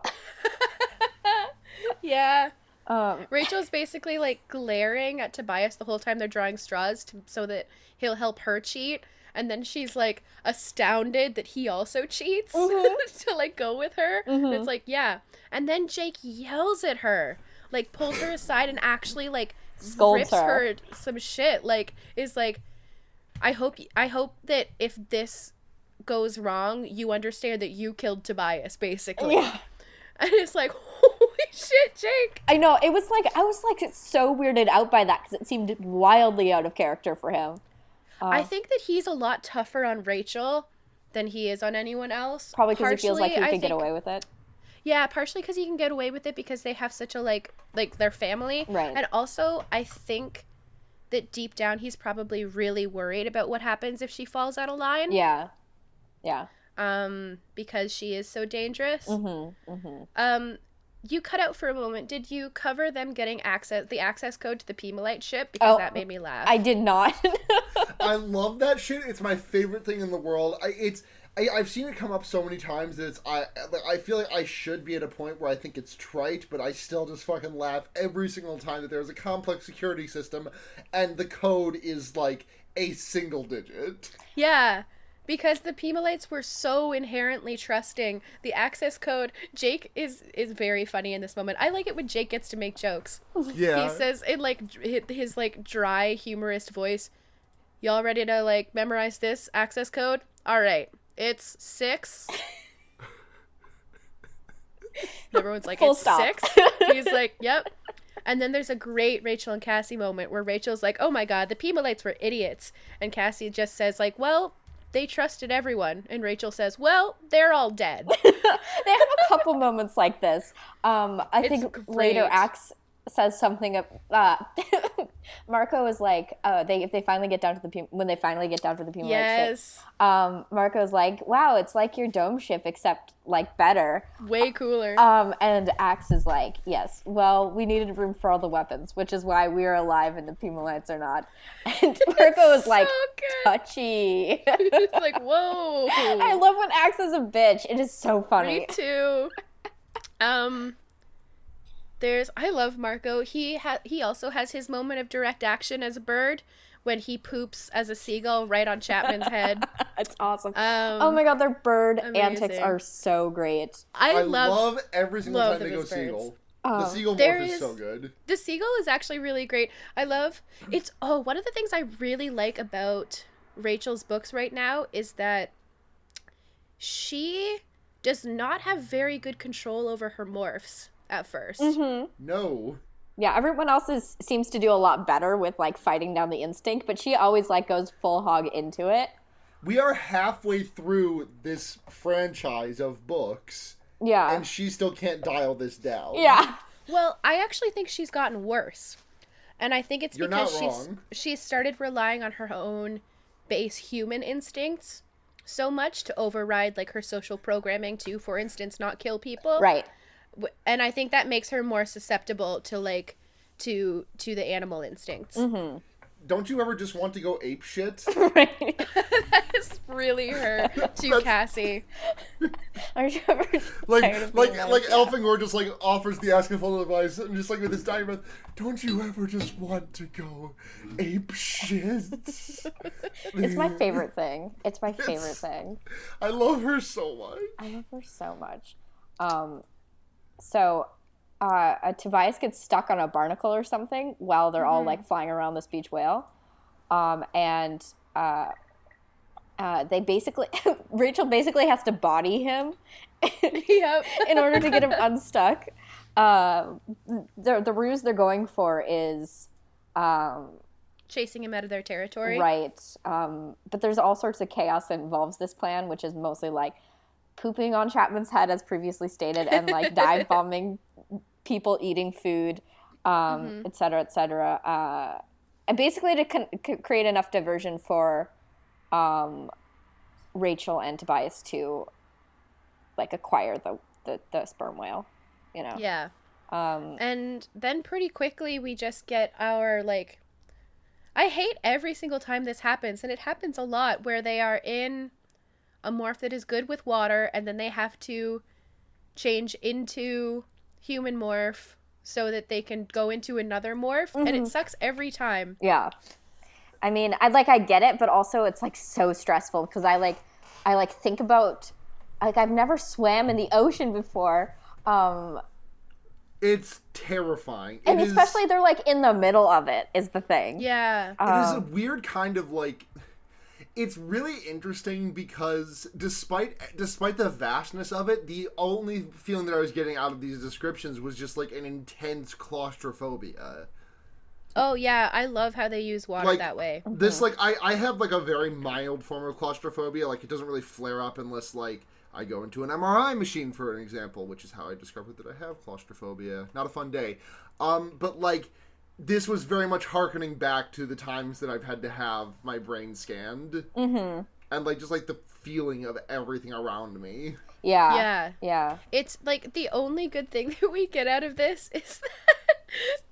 Yeah. Rachel's basically like glaring at Tobias the whole time they're drawing straws so that he'll help her cheat. And then she's like astounded that he also cheats to like go with her. Mm-hmm. And it's like, yeah. And then Jake yells at her, like pulls her aside and actually like scolds her some shit. Like is like, I hope that if this goes wrong, you understand that you killed Tobias, basically. Yeah. And it's like, holy shit, Jake. I know. I was like so weirded out by that because it seemed wildly out of character for him. I think that he's a lot tougher on Rachel than he is on anyone else. Probably because he feels like he could get away with it. Yeah, partially because he can get away with it because they have such a like their family. Right. And also, I think that deep down he's probably really worried about what happens if she falls out of line. Yeah. Because she is so dangerous. Mm-hmm. You cut out for a moment. Did you cover them getting the access code to the Pemalite ship? Because that made me laugh. I did not. I love that shit. It's my favorite thing in the world. I've seen it come up so many times that I feel like I should be at a point where I think it's trite, but I still just fucking laugh every single time that there's a complex security system and the code is like a single digit. Yeah. Because the Pemalites were so inherently trusting. The access code, Jake is very funny in this moment. I like it when Jake gets to make jokes. Yeah. He says in like his like dry, humorous voice, "Y'all ready to like memorize this access code? All right, it's 6." And everyone's like, Full "It's stop. 6?" He's like, "Yep." And then there's a great Rachel and Cassie moment where Rachel's like, "Oh my god, the Pemalites were idiots," and Cassie just says like, "Well, they trusted everyone," and Rachel says, "Well, they're all dead." They have a couple moments like this. I think great. later Axe says something of Marco is like, if they finally get down to when they finally get down to the Puma Yes. ship, Marco's like, wow, it's like your dome ship except like better. Way cooler. And Axe is like, yes, well, we needed room for all the weapons, which is why we're alive and the Pumalites are not. And Marco is like, touchy. It's like, whoa. I love when Axe is a bitch. It is so funny. Me too. I love Marco. He also has his moment of direct action as a bird when he poops as a seagull right on Chapman's head. It's awesome. Oh my god, their bird amazing. antics are so great. I love every single time they go seagull. The seagull morph is so good. The seagull is actually really great. I love one of the things I really like about Rachel's books right now is that she does not have very good control over her morphs at first. Mm-hmm. No. Yeah, everyone else seems to do a lot better with like fighting down the instinct, but she always like goes full hog into it. We are halfway through this franchise of books. Yeah. And she still can't dial this down. Yeah. Well, I actually think she's gotten worse. And I think it's You're because not wrong. she's started relying on her own base human instincts so much to override like her social programming to, for instance, not kill people. Right. And I think that makes her more susceptible to like to the animal instincts. Mm-hmm. Don't you ever just want to go ape shit? Right. That is really her to Cassie. Aren't you ever like yeah. Elfingor just like offers the Askafol advice and just like with his dying breath, don't you ever just want to go ape shit? It's my favorite thing. It's my favorite thing. I love her so much. I love her so much. So Tobias gets stuck on a barnacle or something while they're all like flying around this beach whale. And they basically, Rachel basically has to body him in order to get him unstuck. The ruse they're going for is Chasing him out of their territory. right. But there's all sorts of chaos that involves this plan, which is mostly like pooping on Chapman's head, as previously stated, and like dive bombing people eating food, et cetera, et cetera. And basically to create enough diversion for Rachel and Tobias to like acquire the sperm whale, you know? Yeah. And then pretty quickly we just get our like, I hate every single time this happens, and it happens a lot, where they are in a morph that is good with water, and then they have to change into human morph so that they can go into another morph, and it sucks every time. Yeah. I mean, I get it, but also it's like so stressful because I think about like I've never swam in the ocean before. It's terrifying. And especially they're like in the middle of it is the thing. Yeah. It is a weird kind of like, it's really interesting because despite the vastness of it, the only feeling that I was getting out of these descriptions was just like an intense claustrophobia. Oh yeah, I love how they use water Like, that way. This like I have like a very mild form of claustrophobia. Like it doesn't really flare up unless like I go into an MRI machine, for an example, which is how I discovered that I have claustrophobia. Not a fun day. But like this was very much harkening back to the times that I've had to have my brain scanned. Mm-hmm. And, like, just, like, the feeling of everything around me. Yeah. It's, like, the only good thing that we get out of this is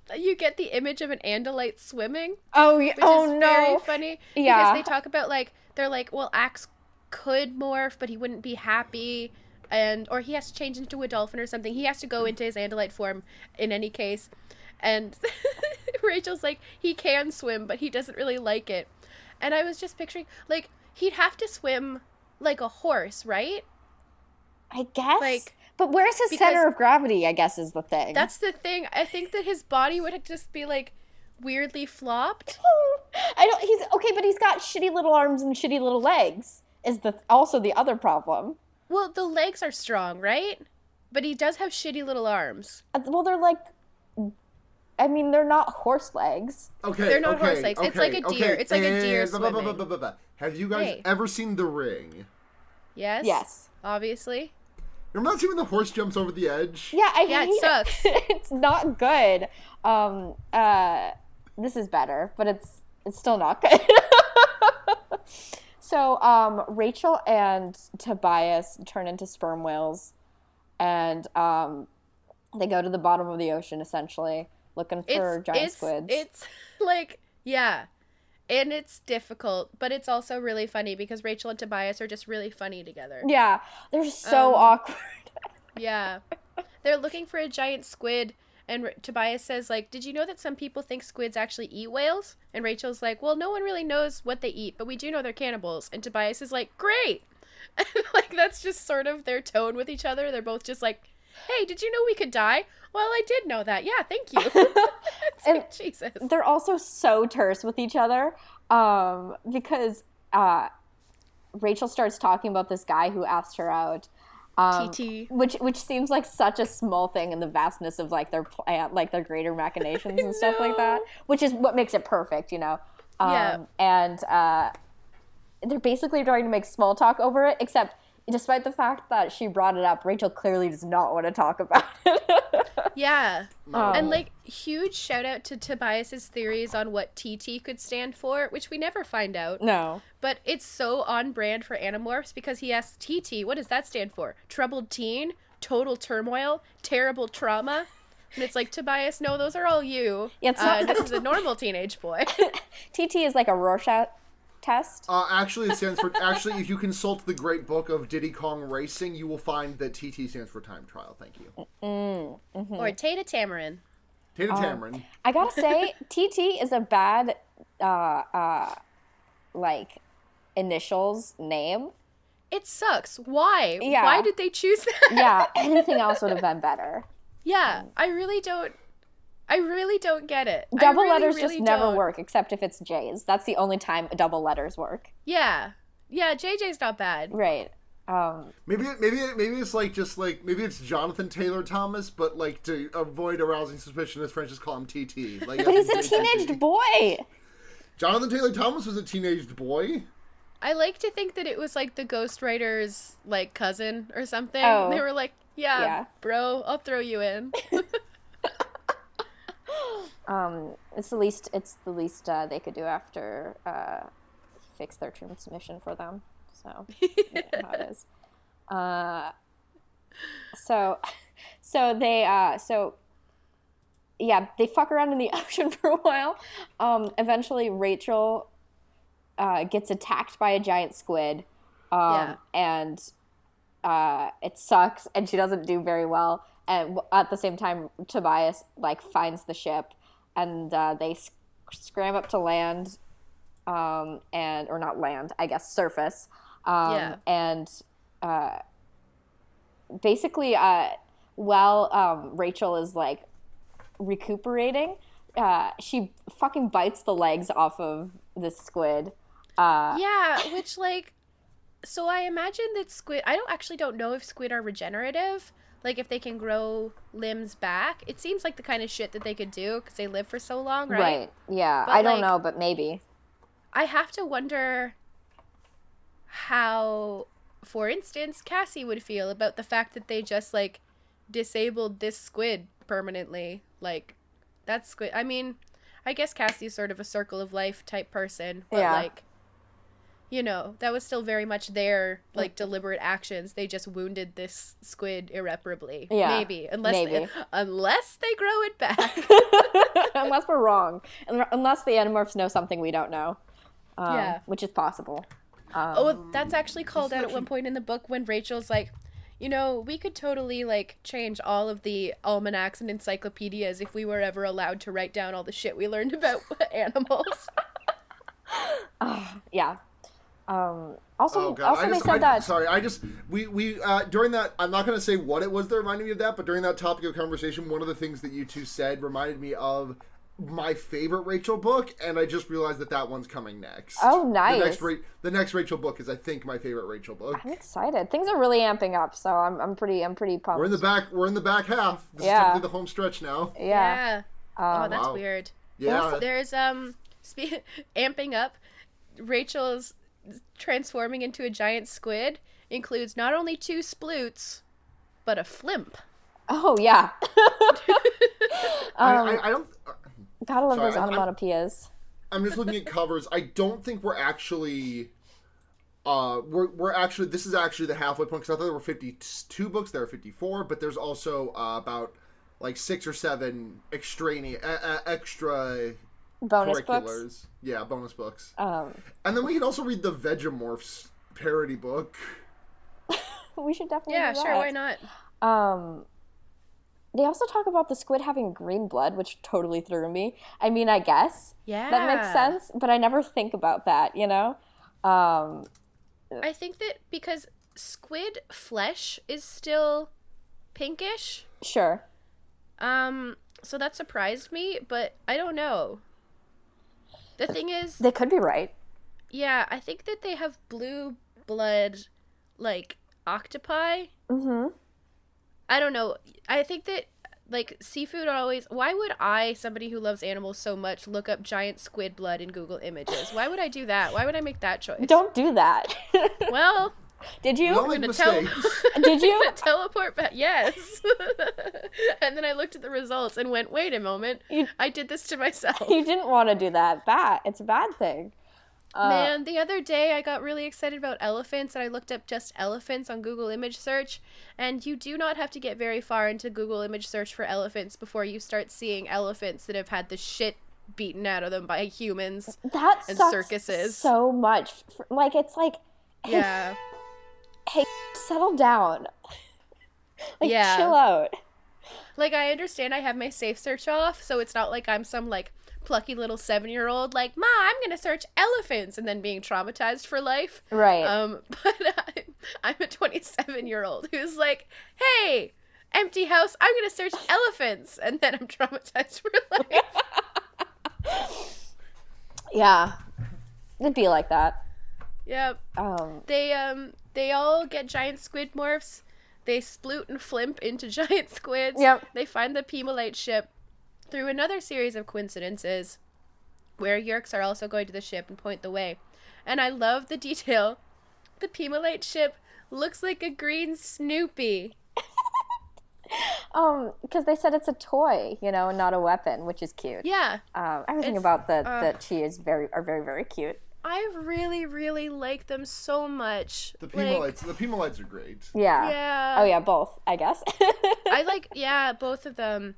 that you get the image of an Andalite swimming. Oh, yeah. Which is very funny. Yeah. Because they talk about, like, they're like, well, Axe could morph, but he wouldn't be happy. Or he has to change into a dolphin or something. He has to go into his Andalite form in any case. And Rachel's like, he can swim, but he doesn't really like it. And I was just picturing, like, he'd have to swim like a horse, right? I guess. Like, but where's his center of gravity, I guess, is the thing. That's the thing. I think that his body would just be, like, weirdly flopped. But he's got shitty little arms and shitty little legs, is also the other problem. Well, the legs are strong, right? But he does have shitty little arms. Well, they're like... I mean, they're not horse legs. Okay, they're not horse legs. It's like a deer. It's like a deer swimming. Have you guys ever seen The Ring? Yes. Yes. Obviously. Remember that scene when the horse jumps over the edge? Yeah, it sucks. It's not good. This is better, but it's still not good. So, Rachel and Tobias turn into sperm whales, and they go to the bottom of the ocean, essentially, looking for giant squids. It's like, yeah. And it's difficult, but it's also really funny because Rachel and Tobias are just really funny together. Yeah, they're so awkward. Yeah. They're looking for a giant squid, and Tobias says, like, did you know that some people think squids actually eat whales? And Rachel's like, well, no one really knows what they eat, but we do know they're cannibals. And Tobias is like, great! And, like, that's just sort of their tone with each other. They're both just like, hey, did you know we could die? Well, I did know that. Yeah, thank you. And like, Jesus. They're also so terse with each other because Rachel starts talking about this guy who asked her out. TT. Which seems like such a small thing in the vastness of, like, their plan, like, their greater machinations and stuff like that, which is what makes it perfect, you know? And they're basically trying to make small talk over it, except despite the fact that she brought it up, Rachel clearly does not want to talk about it. Yeah. And, like, huge shout out to Tobias's theories on what TT could stand for, which we never find out. No. But it's so on brand for Animorphs because he asks TT, what does that stand for? Troubled teen? Total turmoil? Terrible trauma? And it's like, Tobias, no, those are all you. Yeah, it's not- this is a normal teenage boy. TT is like a Rorschach test. Actually, it stands for... Actually, if you consult the great book of Diddy Kong Racing, you will find that TT stands for time trial. Thank you. Mm-hmm. Or Tata Tamarin. Tata Tamarin. I gotta say, TT is a bad, like, initials name. It sucks. Why? Yeah. Why did they choose that? Yeah, anything else would have been better. Yeah, I really don't get it. Double I really, letters really just never don't. work, except if it's J's. That's the only time double letters work. Yeah. Yeah, JJ's not bad. Right. Maybe it's like maybe it's Jonathan Taylor Thomas, but like to avoid arousing suspicion, his friends just call him TT. Like, But he's a teenaged boy. Jonathan Taylor Thomas was a teenaged boy. I like to think that it was like the ghostwriter's like cousin or something. Oh. They were like, yeah, bro, I'll throw you in. It's the least they could do after fix their transmission for them. So you know how it is. They fuck around in the ocean for a while. Eventually Rachel gets attacked by a giant squid. And it sucks and she doesn't do very well. And at the same time, Tobias like finds the ship and they scram up to land, or not land, I guess surface. And basically, while Rachel is like recuperating, she fucking bites the legs off of this squid. Which like, so I imagine that squid. I don't know if squid are regenerative. Like if they can grow limbs back. It seems like the kind of shit that they could do because they live for so long, right? Right. Yeah. But, I don't know, but maybe. I have to wonder how, for instance, Cassie would feel about the fact that they just like disabled this squid permanently. Like that squid. I mean, I guess Cassie's sort of a circle of life type person, but Yeah. like, you know, that was still very much their like deliberate actions. They just wounded this squid irreparably. Yeah, Maybe. Unless they grow it back. Unless we're wrong. Unless the Animorphs know something we don't know. Yeah. Which is possible. That's actually called out at one point in the book when Rachel's like, you know, we could totally like change all of the almanacs and encyclopedias if we were ever allowed to write down all the shit we learned about animals. Yeah. Also, Oh god! they said that. Sorry, we during that, I'm not going to say what it was that reminded me of that, but during that topic of conversation, one of the things that you two said reminded me of my favorite Rachel book, and I just realized that one's coming next. Oh, nice. The next Rachel book is, I think, my favorite Rachel book. I'm excited. Things are really amping up, so I'm pretty pumped. We're in the back half. This is typically the home stretch now. Yeah. Oh, that's Wow. weird. Yeah. Also, there's amping up. Rachel's transforming into a giant squid includes not only 2 sploots, but a flimp. Oh yeah. I don't. Gotta love Sorry, those onomatopoeias. I'm just looking at covers. I don't think we're actually. We're actually. This is actually the halfway point, because I thought there were 52 books. There are 54, but there's also about like 6 or 7 extra Bonus curriculars. books. Yeah, bonus books. Um, And then we can also read the Vegemorphs parody book. we should definitely. Yeah, do that. sure, why not? They also talk about the squid having green blood, which totally threw me. I mean, I guess that makes sense, but I never think about that. You know. I think that because squid flesh is still pinkish, Sure. so that surprised me, but I don't know. The thing is, They could be right. yeah, I think that they have blue blood, like, octopi. Mm-hmm. I don't know. I think that, like, seafood always... Why would I, somebody who loves animals so much, look up giant squid blood in Google Images? Why would I do that? Why would I make that choice? Don't do that. Well... Did you? We all make mistakes. Did you? Teleport back? Yes. And then I looked at the results and went, wait a moment. I did this to myself. You didn't want to do that. It's a bad thing. Man, the other day I got really excited about elephants and I looked up just elephants on Google image search, and you do not have to get very far into Google image search for elephants before you start seeing elephants that have had the shit beaten out of them by humans That and sucks circuses. so much. Like, it's like, Yeah. hey, settle down. Like, Yeah. chill out. Like, I understand I have my safe search off, so it's not like I'm some, like, plucky little 7-year-old, like, Ma, I'm gonna search elephants, and then being traumatized for life. Right. But I'm a 27-year-old who's like, hey, empty house, I'm gonna search elephants, and then I'm traumatized for life. Yeah. It'd be like that. Yep. They all get giant squid morphs. They sploot and flimp into giant squids. Yep. They find the Pemolite ship through another series of coincidences where Yerks are also going to the ship and point the way. And I love the detail. The Pemolite ship looks like a green Snoopy. Because they said it's a toy, not a weapon, which is cute. Yeah. Everything It's, about the chi is very very cute. I really, really like them so much. The Pemolites are great. Yeah. Yeah. Oh yeah, both, I guess. I like, both of them.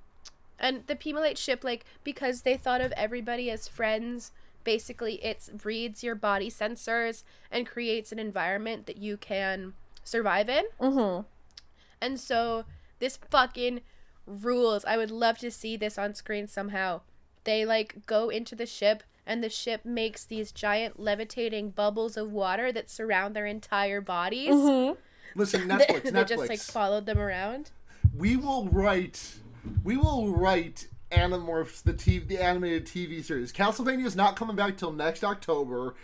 And the Pemolite ship, because they thought of everybody as friends, basically it reads your body sensors and creates an environment that you can survive in. Mm-hmm. And so this fucking rules. I would love to see this on screen somehow. They, go into the ship, and the ship makes these giant levitating bubbles of water that surround their entire bodies. Mm-hmm. Listen, Netflix. They just, followed them around. We will write Animorphs, the animated TV series. Castlevania is not coming back till next October.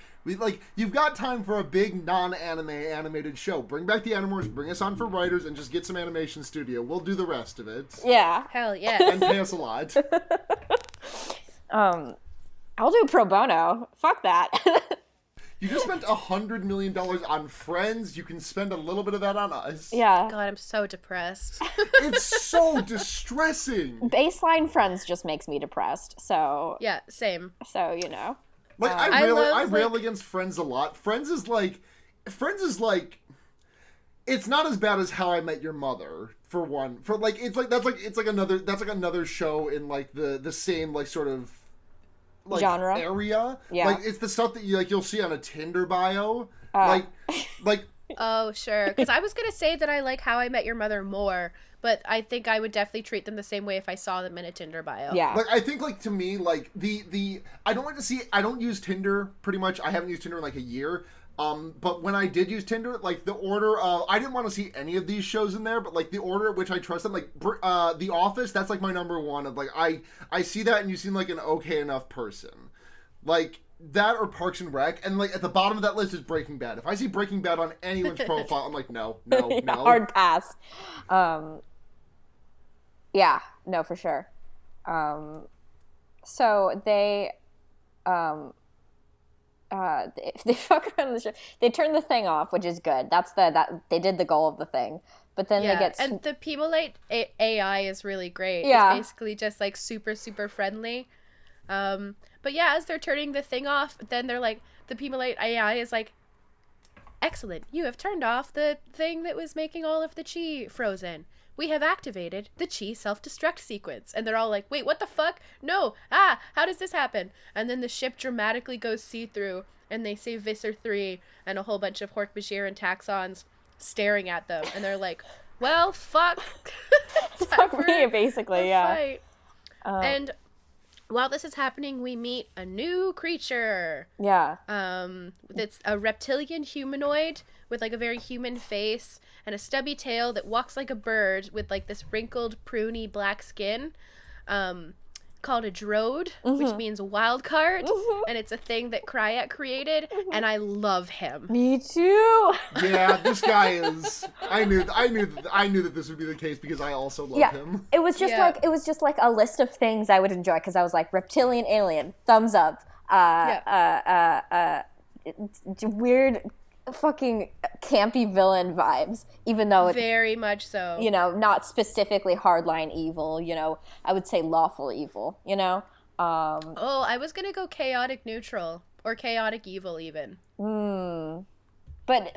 You've got time for a big non-anime animated show. Bring back the Animorphs, bring us on for writers, and just get some animation studio. We'll do the rest of it. Yeah. Hell yeah. And pay us a lot. I'll do pro bono. Fuck that. You just spent $100 million on Friends. You can spend a little bit of that on us. Yeah. God, I'm so depressed. It's so distressing. Baseline Friends just makes me depressed. So Yeah, same. So, you know. Like I rail against Friends a lot. Friends is like it's not as bad as How I Met Your Mother, for one. For like it's like another show in like the same like sort of like genre area. Yeah. Like it's the stuff that you'll see on a Tinder bio. Like Oh, sure. Because I was going to say that I like How I Met Your Mother more, but I think I would definitely treat them the same way if I saw them in a Tinder bio. Yeah. Like, I think, like, to me, like, I don't use Tinder, pretty much. I haven't used Tinder in, like, a year. But when I did use Tinder, like, the order of, I didn't want to see any of these shows in there, but, like, the order at which I trust them, like, The Office, that's, like, my number one of, like, I see that and you seem like an okay enough person. Like, that or Parks and Rec, and like at the bottom of that list is Breaking Bad. If I see Breaking Bad on anyone's profile, I'm like, no. Hard pass. Yeah, no, for sure. So they fuck around the show. They turn the thing off, which is good. That they did the goal of the thing. But then they get and the Pimolite AI is really great. Yeah. It's basically just like super super friendly. But yeah, as they're turning the thing off, then they're like, the Pimolite AI is like, excellent, you have turned off the thing that was making all of the chi frozen. We have activated the chi self-destruct sequence. And they're all like, wait, what the fuck? No, how does this happen? And then the ship dramatically goes see-through, and they see Visser 3 and a whole bunch of Hork-Bajir and Taxons staring at them. And they're like, well, fuck. fuck me, basically, yeah. Fight. And while this is happening, we meet a new creature. Yeah. That's a reptilian humanoid with like a very human face and a stubby tail that walks like a bird with like this wrinkled, pruny black skin. Called a Droid, which means wild card, and it's a thing that Kryak created, and I love him. Me too. Yeah, this guy is. I knew that this would be the case because I also love him. It was just like a list of things I would enjoy because I was like reptilian alien, thumbs up. Weird, fucking campy villain vibes, even though it's very much so. You know, not specifically hardline evil. You know, I would say lawful evil. You know. I was gonna go chaotic neutral or chaotic evil even. But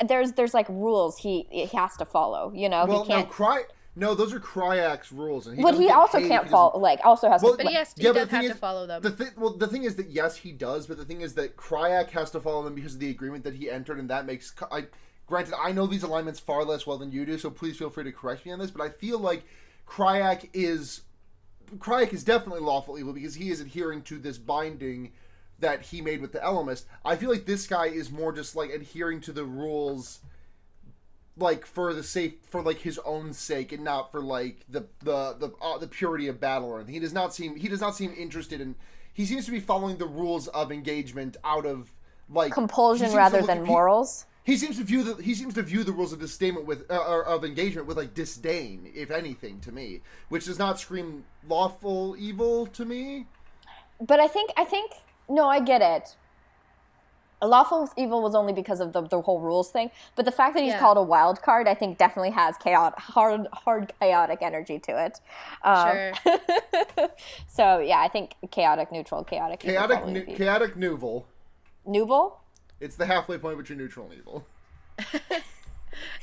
there's like rules he has to follow. You know, well, he can't. No, those are Kryak's rules, and but he also can't follow. Like, also has to. But he does have to follow them. The thing is that yes, he does. But the thing is that Kryak has to follow them because of the agreement that he entered, and that makes. Granted, I know these alignments far less well than you do, so please feel free to correct me on this. But I feel like Kryak is definitely lawful evil because he is adhering to this binding that he made with the Ellimist. I feel like this guy is more just like adhering to the rules. Like for like his own sake, and not for like the purity of battle or anything. He does not seem interested in. He seems to be following the rules of engagement out of like compulsion rather than morals. He seems to view the rules of disdainment with of engagement with like disdain, if anything, to me, which does not scream lawful evil to me. But I think no, I get it. A lawful evil was only because of the whole rules thing, but the fact that he's called a wild card, I think, definitely has hard chaotic energy to it. Sure. So yeah, I think chaotic neutral, chaotic Nuval. Nuval? It's the halfway point between neutral and evil.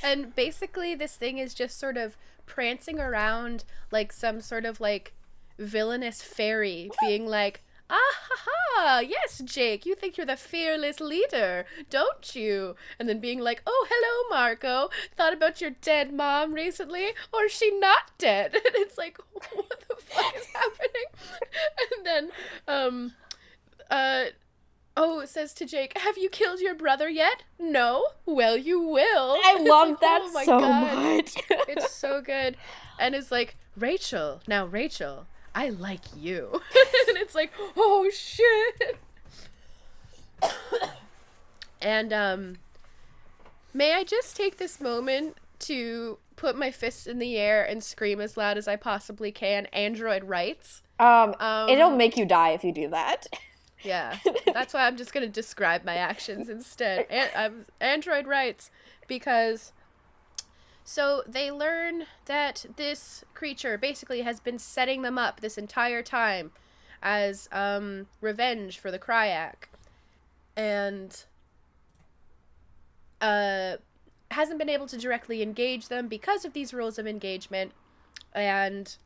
And basically, this thing is just sort of prancing around like some sort of like villainous fairy, being like, "Ah ha ha! Yes, Jake, you think you're the fearless leader, don't you?" And then being like, "Oh, hello, Marco. Thought about your dead mom recently, or is she not dead?" And it's like, what the fuck is happening? And then, it says to Jake, "Have you killed your brother yet? No? Well, you will." I love like, that oh my so God. much. It's so good. And it's like, Rachel, I like you. And it's like, oh shit. And may I just take this moment to put my fist in the air and scream as loud as I possibly can, Android rights. It'll make you die if you do that. Yeah, that's why I'm just going to describe my actions instead. Android writes, because... So they learn that this creature basically has been setting them up this entire time as revenge for the Kryak. And hasn't been able to directly engage them because of these rules of engagement, and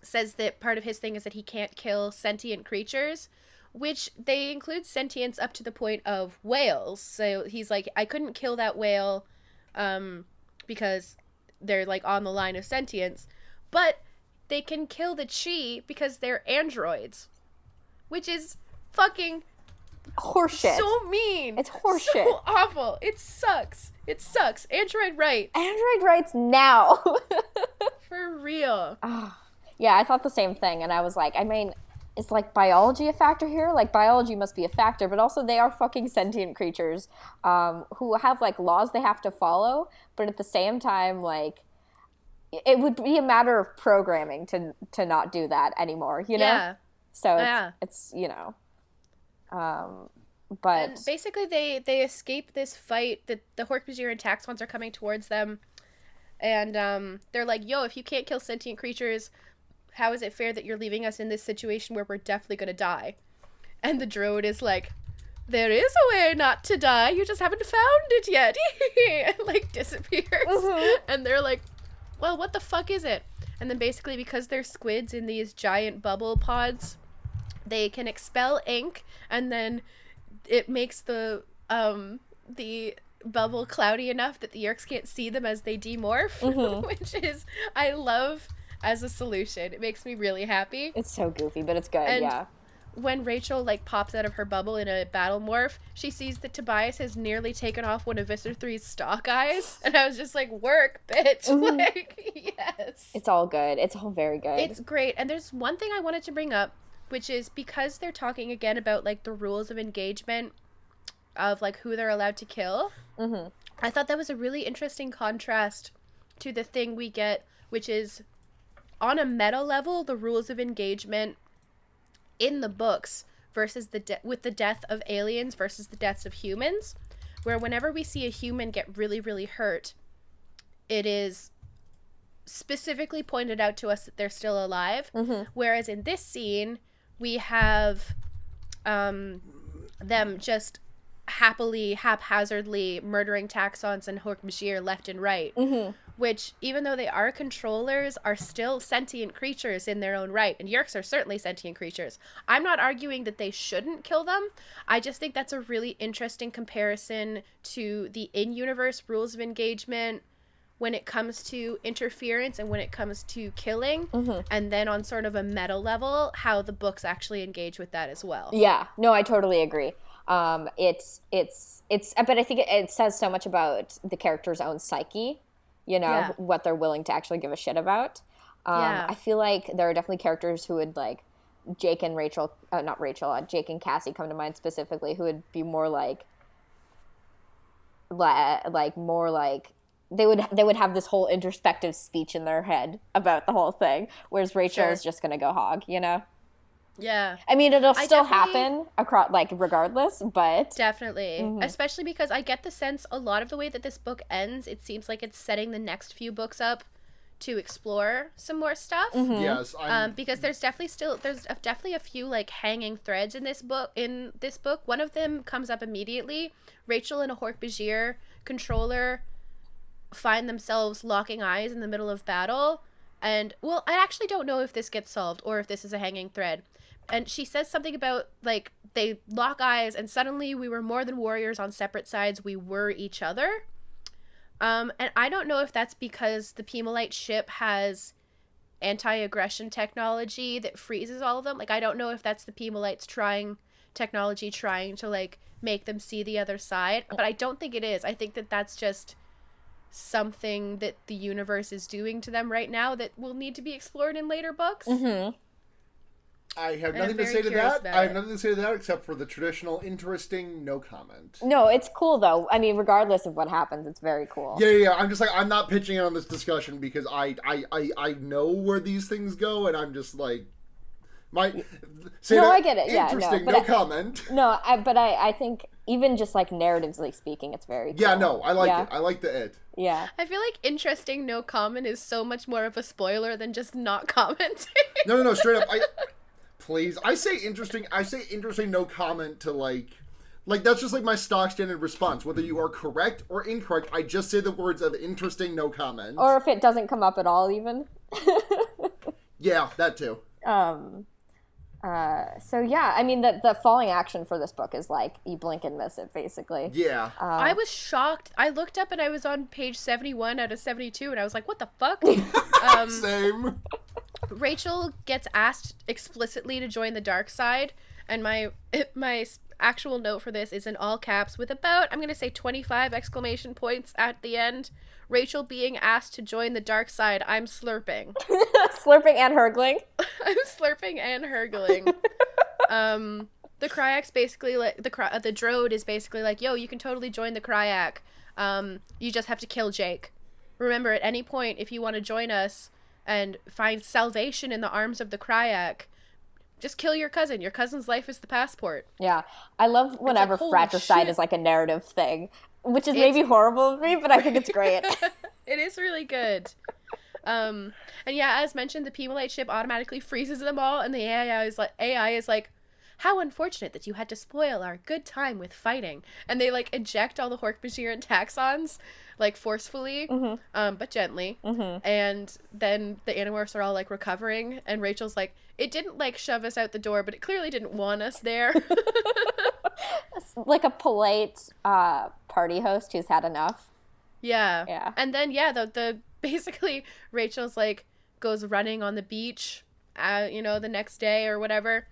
says that part of his thing is that he can't kill sentient creatures, which they include sentience up to the point of whales. So he's like, I couldn't kill that whale because they're like on the line of sentience, but they can kill the Chi because they're androids, which is fucking horseshit. So mean. It's horseshit. So awful. It sucks. It sucks. Android writes. Android writes now. For real. Yeah, I thought the same thing, and I was like, I mean, is like biology a factor here? Like biology must be a factor, but also they are fucking sentient creatures who have like laws they have to follow, but at the same time, like it would be a matter of programming to not do that anymore, you know? Yeah. So it's you know, but and basically they escape this fight that the Hork-Bajir and Taxons are coming towards them, and they're like, yo, if you can't kill sentient creatures, how is it fair that you're leaving us in this situation where we're definitely gonna die? And the Droid is like, there is a way not to die, you just haven't found it yet. And like disappears. Mm-hmm. And they're like, well, what the fuck is it? And then basically, because they're squids in these giant bubble pods, they can expel ink, and then it makes the bubble cloudy enough that the Yeerks can't see them as they demorph. Mm-hmm. Which is, I love as a solution. It makes me really happy. It's so goofy, but it's good. And yeah. When Rachel like pops out of her bubble in a battle morph, she sees that Tobias has nearly taken off one of Visser 3's stock eyes, and I was just like, work, bitch. Mm-hmm. Like, yes. It's all good. It's all very good. It's great. And there's one thing I wanted to bring up, which is because they're talking again about like the rules of engagement of like who they're allowed to kill. Mm-hmm. I thought that was a really interesting contrast to the thing we get, which is on a meta level, the rules of engagement in the books versus with the death of aliens versus the deaths of humans, where whenever we see a human get really, really hurt, it is specifically pointed out to us that they're still alive. Mm-hmm. Whereas in this scene, we have them just happily, haphazardly murdering Taxons and Hork-Bajir left and right. Mm-hmm. Which, even though they are controllers, are still sentient creatures in their own right. And Yeerks are certainly sentient creatures. I'm not arguing that they shouldn't kill them. I just think that's a really interesting comparison to the in-universe rules of engagement when it comes to interference and when it comes to killing. Mm-hmm. And then on sort of a meta level, how the books actually engage with that as well. Yeah, no, I totally agree. It's but I think it says so much about the character's own psyche. You know, what they're willing to actually give a shit about. I feel like there are definitely characters who would, like, Jake and Rachel, not Rachel, Jake and Cassie come to mind specifically, who would be more like more like, they would have this whole introspective speech in their head about the whole thing, whereas Rachel is just going to go hog, you know? Yeah. I mean, it'll still happen across, like, regardless, but definitely. Mm-hmm. Especially because I get the sense a lot of the way that this book ends, it seems like it's setting the next few books up to explore some more stuff. Mm-hmm. Yes, because there's definitely a few like hanging threads in this book. One of them comes up immediately. Rachel and a Hork-Bajir controller find themselves locking eyes in the middle of battle. And, well, I actually don't know if this gets solved or if this is a hanging thread. And she says something about, like, they lock eyes and suddenly we were more than warriors on separate sides. We were each other. And I don't know if that's because the Pemalite ship has anti-aggression technology that freezes all of them. Like, I don't know if that's the Pemalites trying to, like, make them see the other side. But I don't think it is. I think that that's just something that the universe is doing to them right now that will need to be explored in later books. Mm-hmm. I have nothing to say to that. I have nothing to say to that except for the traditional interesting no comment. No, it's cool though. I mean, regardless of what happens, it's very cool. Yeah. I'm just like, I'm not pitching in on this discussion because I know where these things go, and I'm just like, I get it. Yeah, interesting, no comment. No, I think even just like narratively speaking, it's very cool. Yeah, no, I like it. I like the it. Yeah. I feel like interesting no comment is so much more of a spoiler than just not commenting. No, straight up. I say interesting no comment to like that's just like my stock standard response. Whether you are correct or incorrect, I just say the words of interesting no comment. Or if it doesn't come up at all even. Yeah, that too. So yeah, I mean the falling action for this book is like you blink and miss it basically. Yeah. I was shocked. I looked up and I was on page 71 out of 72 and I was like, what the fuck? Same. Rachel gets asked explicitly to join the dark side, and my actual note for this is in all caps with about, I'm going to say 25 exclamation points at the end. Rachel being asked to join the dark side. I'm slurping. Slurping and hurgling. I'm slurping and hurgling. The Kryak's basically like the Droid is basically like, yo, you can totally join the Kryak. You just have to kill Jake. Remember, at any point, if you want to join us and find salvation in the arms of the Kryak, just kill your cousin. Your cousin's life is the passport. Yeah. I love whenever like, fratricide shit. is like a narrative thing, which is maybe horrible of me, but I think it's great. It is really good. And yeah, as mentioned, the Pemolite ship automatically freezes them all, and the AI is like, how unfortunate that you had to spoil our good time with fighting. And they like eject all the Hork-Bajir and Taxons, like forcefully, but gently. And then the Animorphs are all like recovering, and Rachel's like, it didn't like shove us out the door, but it clearly didn't want us there. Like a polite party host who's had enough. Yeah. And then the basically Rachel's like goes running on the beach, the next day or whatever.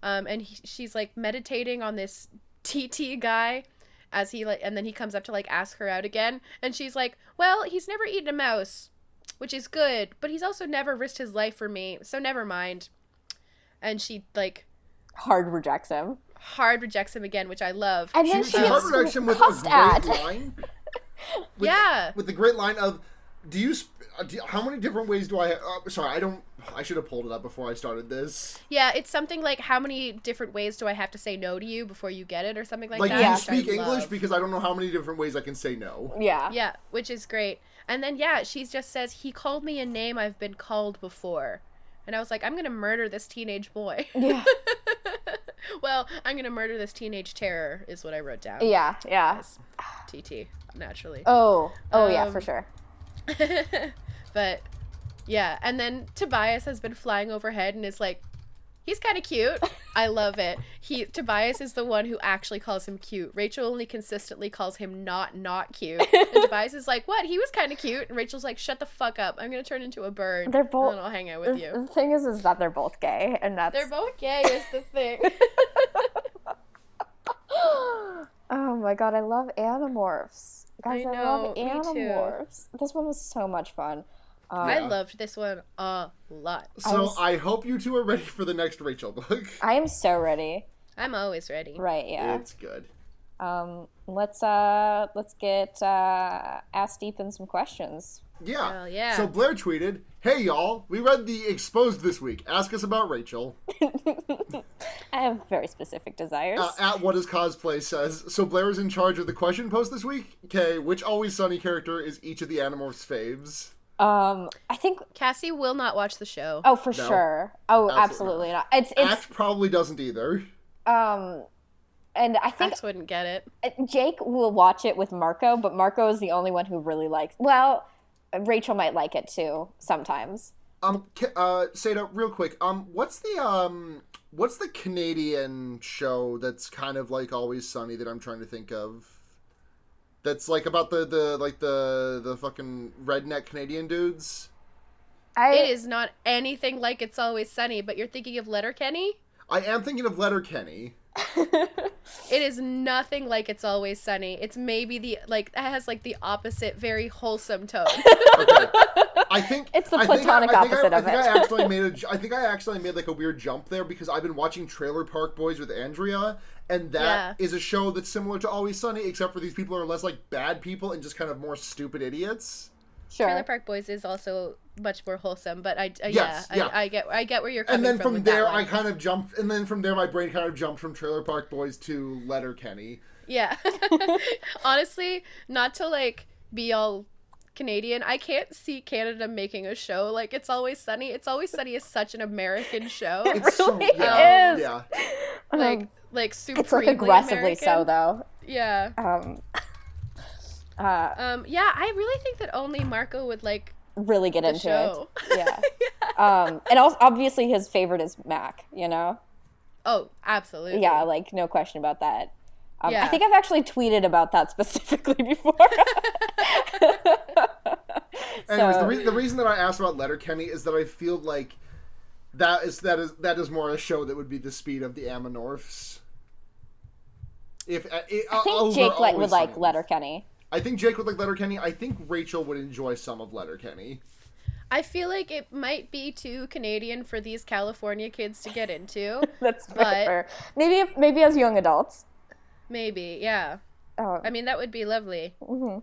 And she's like meditating on this TT guy as he like, and then he comes up to like ask her out again, and she's like, well, he's never eaten a mouse, which is good, but he's also never risked his life for me, so never mind. And she like hard rejects him again, which I love. And then she hard rejects him with a great line. With the great line of, how many different ways do I have? I should have pulled it up before I started this. Yeah, it's something like, how many different ways do I have to say no to you before you get it, or something like that. Like, do you speak English? Because I don't know how many different ways I can say no. Yeah. Yeah, which is great. And then, she just says, he called me a name I've been called before. And I was like, I'm going to murder this teenage boy. Yeah. Well, I'm going to murder this teenage terror is what I wrote down. Yeah. TT, naturally. Oh, yeah, for sure. But yeah, and then Tobias has been flying overhead and is like, he's kind of cute. I love it. Tobias is the one who actually calls him cute. Rachel only consistently calls him not cute. And Tobias is like, what? He was kind of cute. And Rachel's like, shut the fuck up. I'm gonna turn into a bird. They're both. And then I'll hang out with you. The thing is that they're both gay, and they're both gay is the thing. Oh my god, I love Animorphs. Guys, I love Animorphs. Too. This one was so much fun. I loved this one a lot. So I hope you two are ready for the next Rachel book. I am so ready. I'm always ready. Right, yeah. It's good. Let's get ass deep in some questions. Yeah. Hell yeah. So Blair tweeted, "Hey y'all, we read the Exposed this week. Ask us about Rachel." I have very specific desires. At What Is Cosplay says, so Blair is in charge of the question post this week. Okay, which Always Sunny character is each of the Animorphs' faves? I think Cassie will not watch the show. Oh, for sure. Oh, absolutely not. It's Act probably doesn't either. And I think Axe wouldn't get it. Jake will watch it with Marco, but Marco is the only one who really likes. Well, Rachel might like it too sometimes. Seda, real quick. What's the Canadian show that's kind of like Always Sunny that I'm trying to think of? That's like about the fucking redneck Canadian dudes. It is not anything like It's Always Sunny, but you're thinking of Letterkenny? I am thinking of Letterkenny. It is nothing like It's Always Sunny. It's maybe it has like the opposite, very wholesome tone. Okay. I think it's the platonic opposite of it. I think I actually made like a weird jump there because I've been watching Trailer Park Boys with Andrea, and that is a show that's similar to Always Sunny, except for these people are less like bad people and just kind of more stupid idiots. Sure. Trailer Park Boys is also much more wholesome, but I get where you're coming from. And then from with there, that one. I kind of jumped, and then from there, my brain kind of jumped from Trailer Park Boys to Letterkenny. Yeah. Honestly, not to like be all Canadian, I can't see Canada making a show like It's Always Sunny. It's Always Sunny is such an American show. It really is. Yeah. Like supremely It's like aggressively American. so, though. Yeah. Yeah, I really think that only Marco would like really get the into show. it. Yeah. And also, obviously, his favorite is Mac. You know. Oh, absolutely. Yeah, like no question about that. Yeah. I think I've actually tweeted about that specifically before. Anyways, the reason that I asked about Letterkenny is that I feel like that is more a show that would be the speed of the Animorphs. I think Jake would like Letterkenny. I think Jake would like Letterkenny. I think Rachel would enjoy some of Letterkenny. I feel like it might be too Canadian for these California kids to get into. That's fair. Maybe as young adults. Maybe, yeah. Oh. I mean, that would be lovely. Mm-hmm.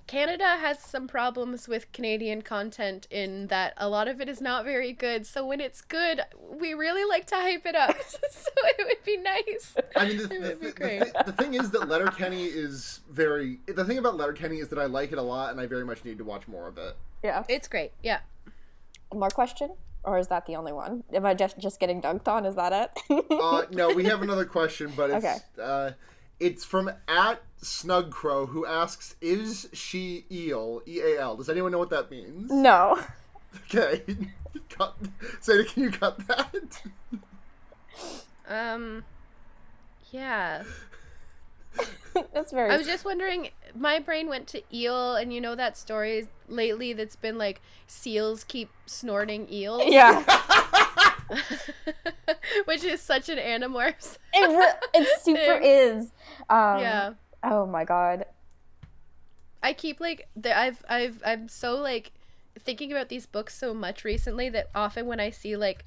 Canada has some problems with Canadian content in that a lot of it is not very good. So when it's good, we really like to hype it up. So it would be nice. I mean, the thing is that Letterkenny is very... The thing about Letterkenny is that I like it a lot, and I very much need to watch more of it. Yeah. It's great, yeah. More question? Or is that the only one? Am I just getting dunked on? Is that it? No, we have another question, but it's... Okay. It's from @Snugcrow, who asks, "Is she eel? E-A-L. Does anyone know what that means?" No. Okay. Sadie, can you cut that? Yeah. That's very... I was just wondering, my brain went to eel, and you know that story lately that's been like, seals keep snorting eels? Yeah. Which is such an Animorphs. It super is. Yeah. Oh my god. I keep like I'm so like thinking about these books so much recently that often when I see like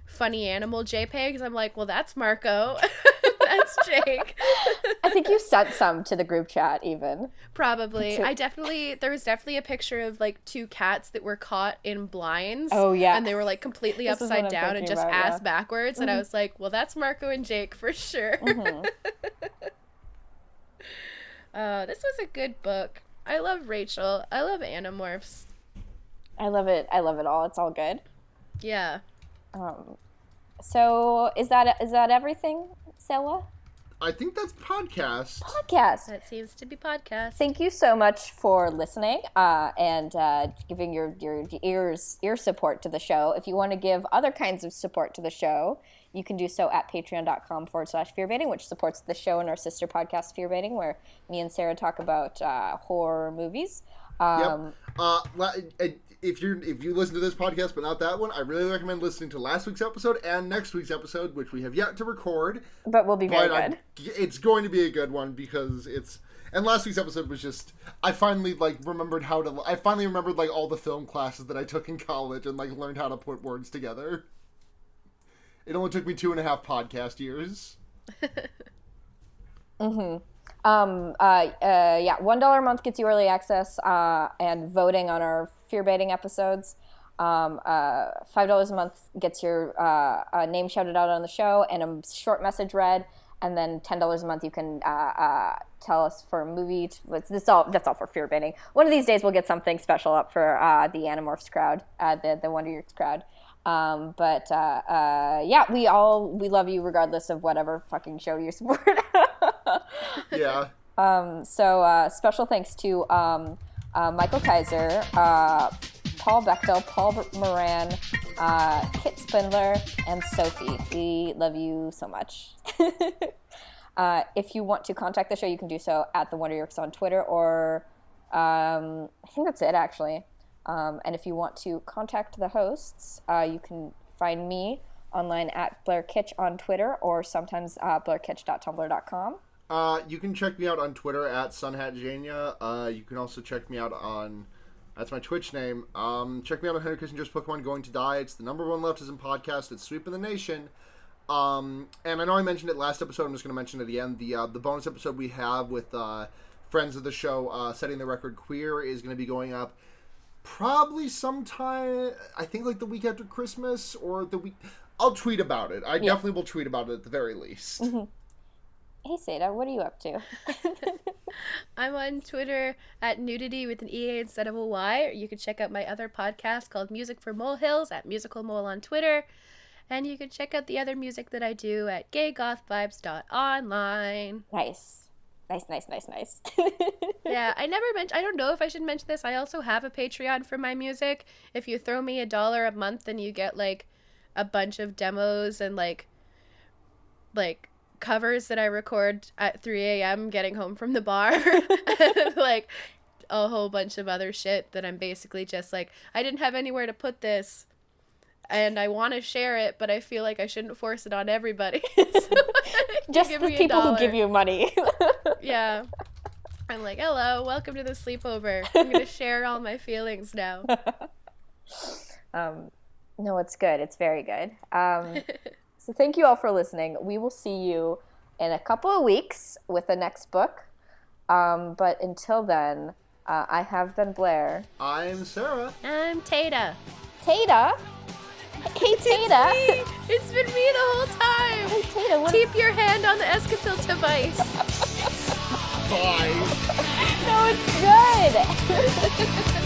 funny animal JPEGs, I'm like, well, that's Marco. That's Jake. I think you sent some to the group chat even. Probably. There was definitely a picture of like two cats that were caught in blinds. Oh yeah. And they were like completely upside down and just ass backwards. Mm-hmm. And I was like, well, that's Marco and Jake for sure. Mm-hmm. This was a good book. I love Rachel. I love Animorphs. I love it all. It's all good. Yeah. So is that everything, Sela? I think that's podcast. That seems to be podcast. Thank you so much for listening and giving your ear support to the show. If you want to give other kinds of support to the show, you can do so at patreon.com/fearbaiting, which supports the show and our sister podcast, Fearbaiting, where me and Sarah talk about horror movies. If you listen to this podcast but not that one, I really recommend listening to last week's episode and next week's episode, which we have yet to record. But will be very good. It's going to be a good one because it's... And last week's episode was just... I finally remembered all the film classes that I took in college and learned how to put words together. It only took me 2.5 podcast years. Mm-hmm. $1 a month gets you early access and voting on our fear-baiting episodes. $5 a month gets your name shouted out on the show and a short message read. And then $10 a month you can tell us for a movie. That's all for fear baiting. One of these days we'll get something special up for the Animorphs crowd, the Wonder Years crowd. We love you regardless of whatever fucking show you support. Yeah. So special thanks to Michael Kaiser, Paul Bechtel, Paul Moran, Kit Spindler, and Sophie. We love you so much. If you want to contact the show, you can do so at the Wonder Years on Twitter, or I think that's it actually. And if you want to contact the hosts, you can find me online at Blair Kitch on Twitter, or sometimes blairkitch.tumblr.com. You can check me out on Twitter at sunhatjania. You can also check me out on... That's my Twitch name. Check me out on Henry Kissinger's Pokemon Going to Die. It's the number one leftism podcast. It's sweeping the nation. And I know I mentioned it last episode. I'm just going to mention it again. The bonus episode we have with friends of the show, Setting the Record Queer is going to be going up probably sometime, I think like the week after Christmas or the week. I'll tweet about it. I definitely will tweet about it at the very least. Mm-hmm. Hey, Seda, what are you up to? I'm on Twitter at nudity with an EA instead of a Y. You can check out my other podcast called Music for Molehills at Musical Mole on Twitter. And you can check out the other music that I do at gaygothvibes.online. Nice. Nice. Yeah, I don't know if I should mention this. I also have a Patreon for my music. If you throw me $1 a month, then you get like a bunch of demos and like covers that I record at 3 a.m. getting home from the bar. And like a whole bunch of other shit that I'm basically just like, I didn't have anywhere to put this and I want to share it, but I feel like I shouldn't force it on everybody. So just the people who give you money. Yeah. I'm like, hello, welcome to the sleepover. I'm going to share all my feelings now. No, it's good. It's very good. So thank you all for listening. We will see you in a couple of weeks with the next book. But until then, I have been Blair. I'm Sarah. I'm Tata. Tata? Hey, Tata. It's been me the whole time. Hey, Tata. What... Keep your hand on the Escafil device. Bye. No, it's good.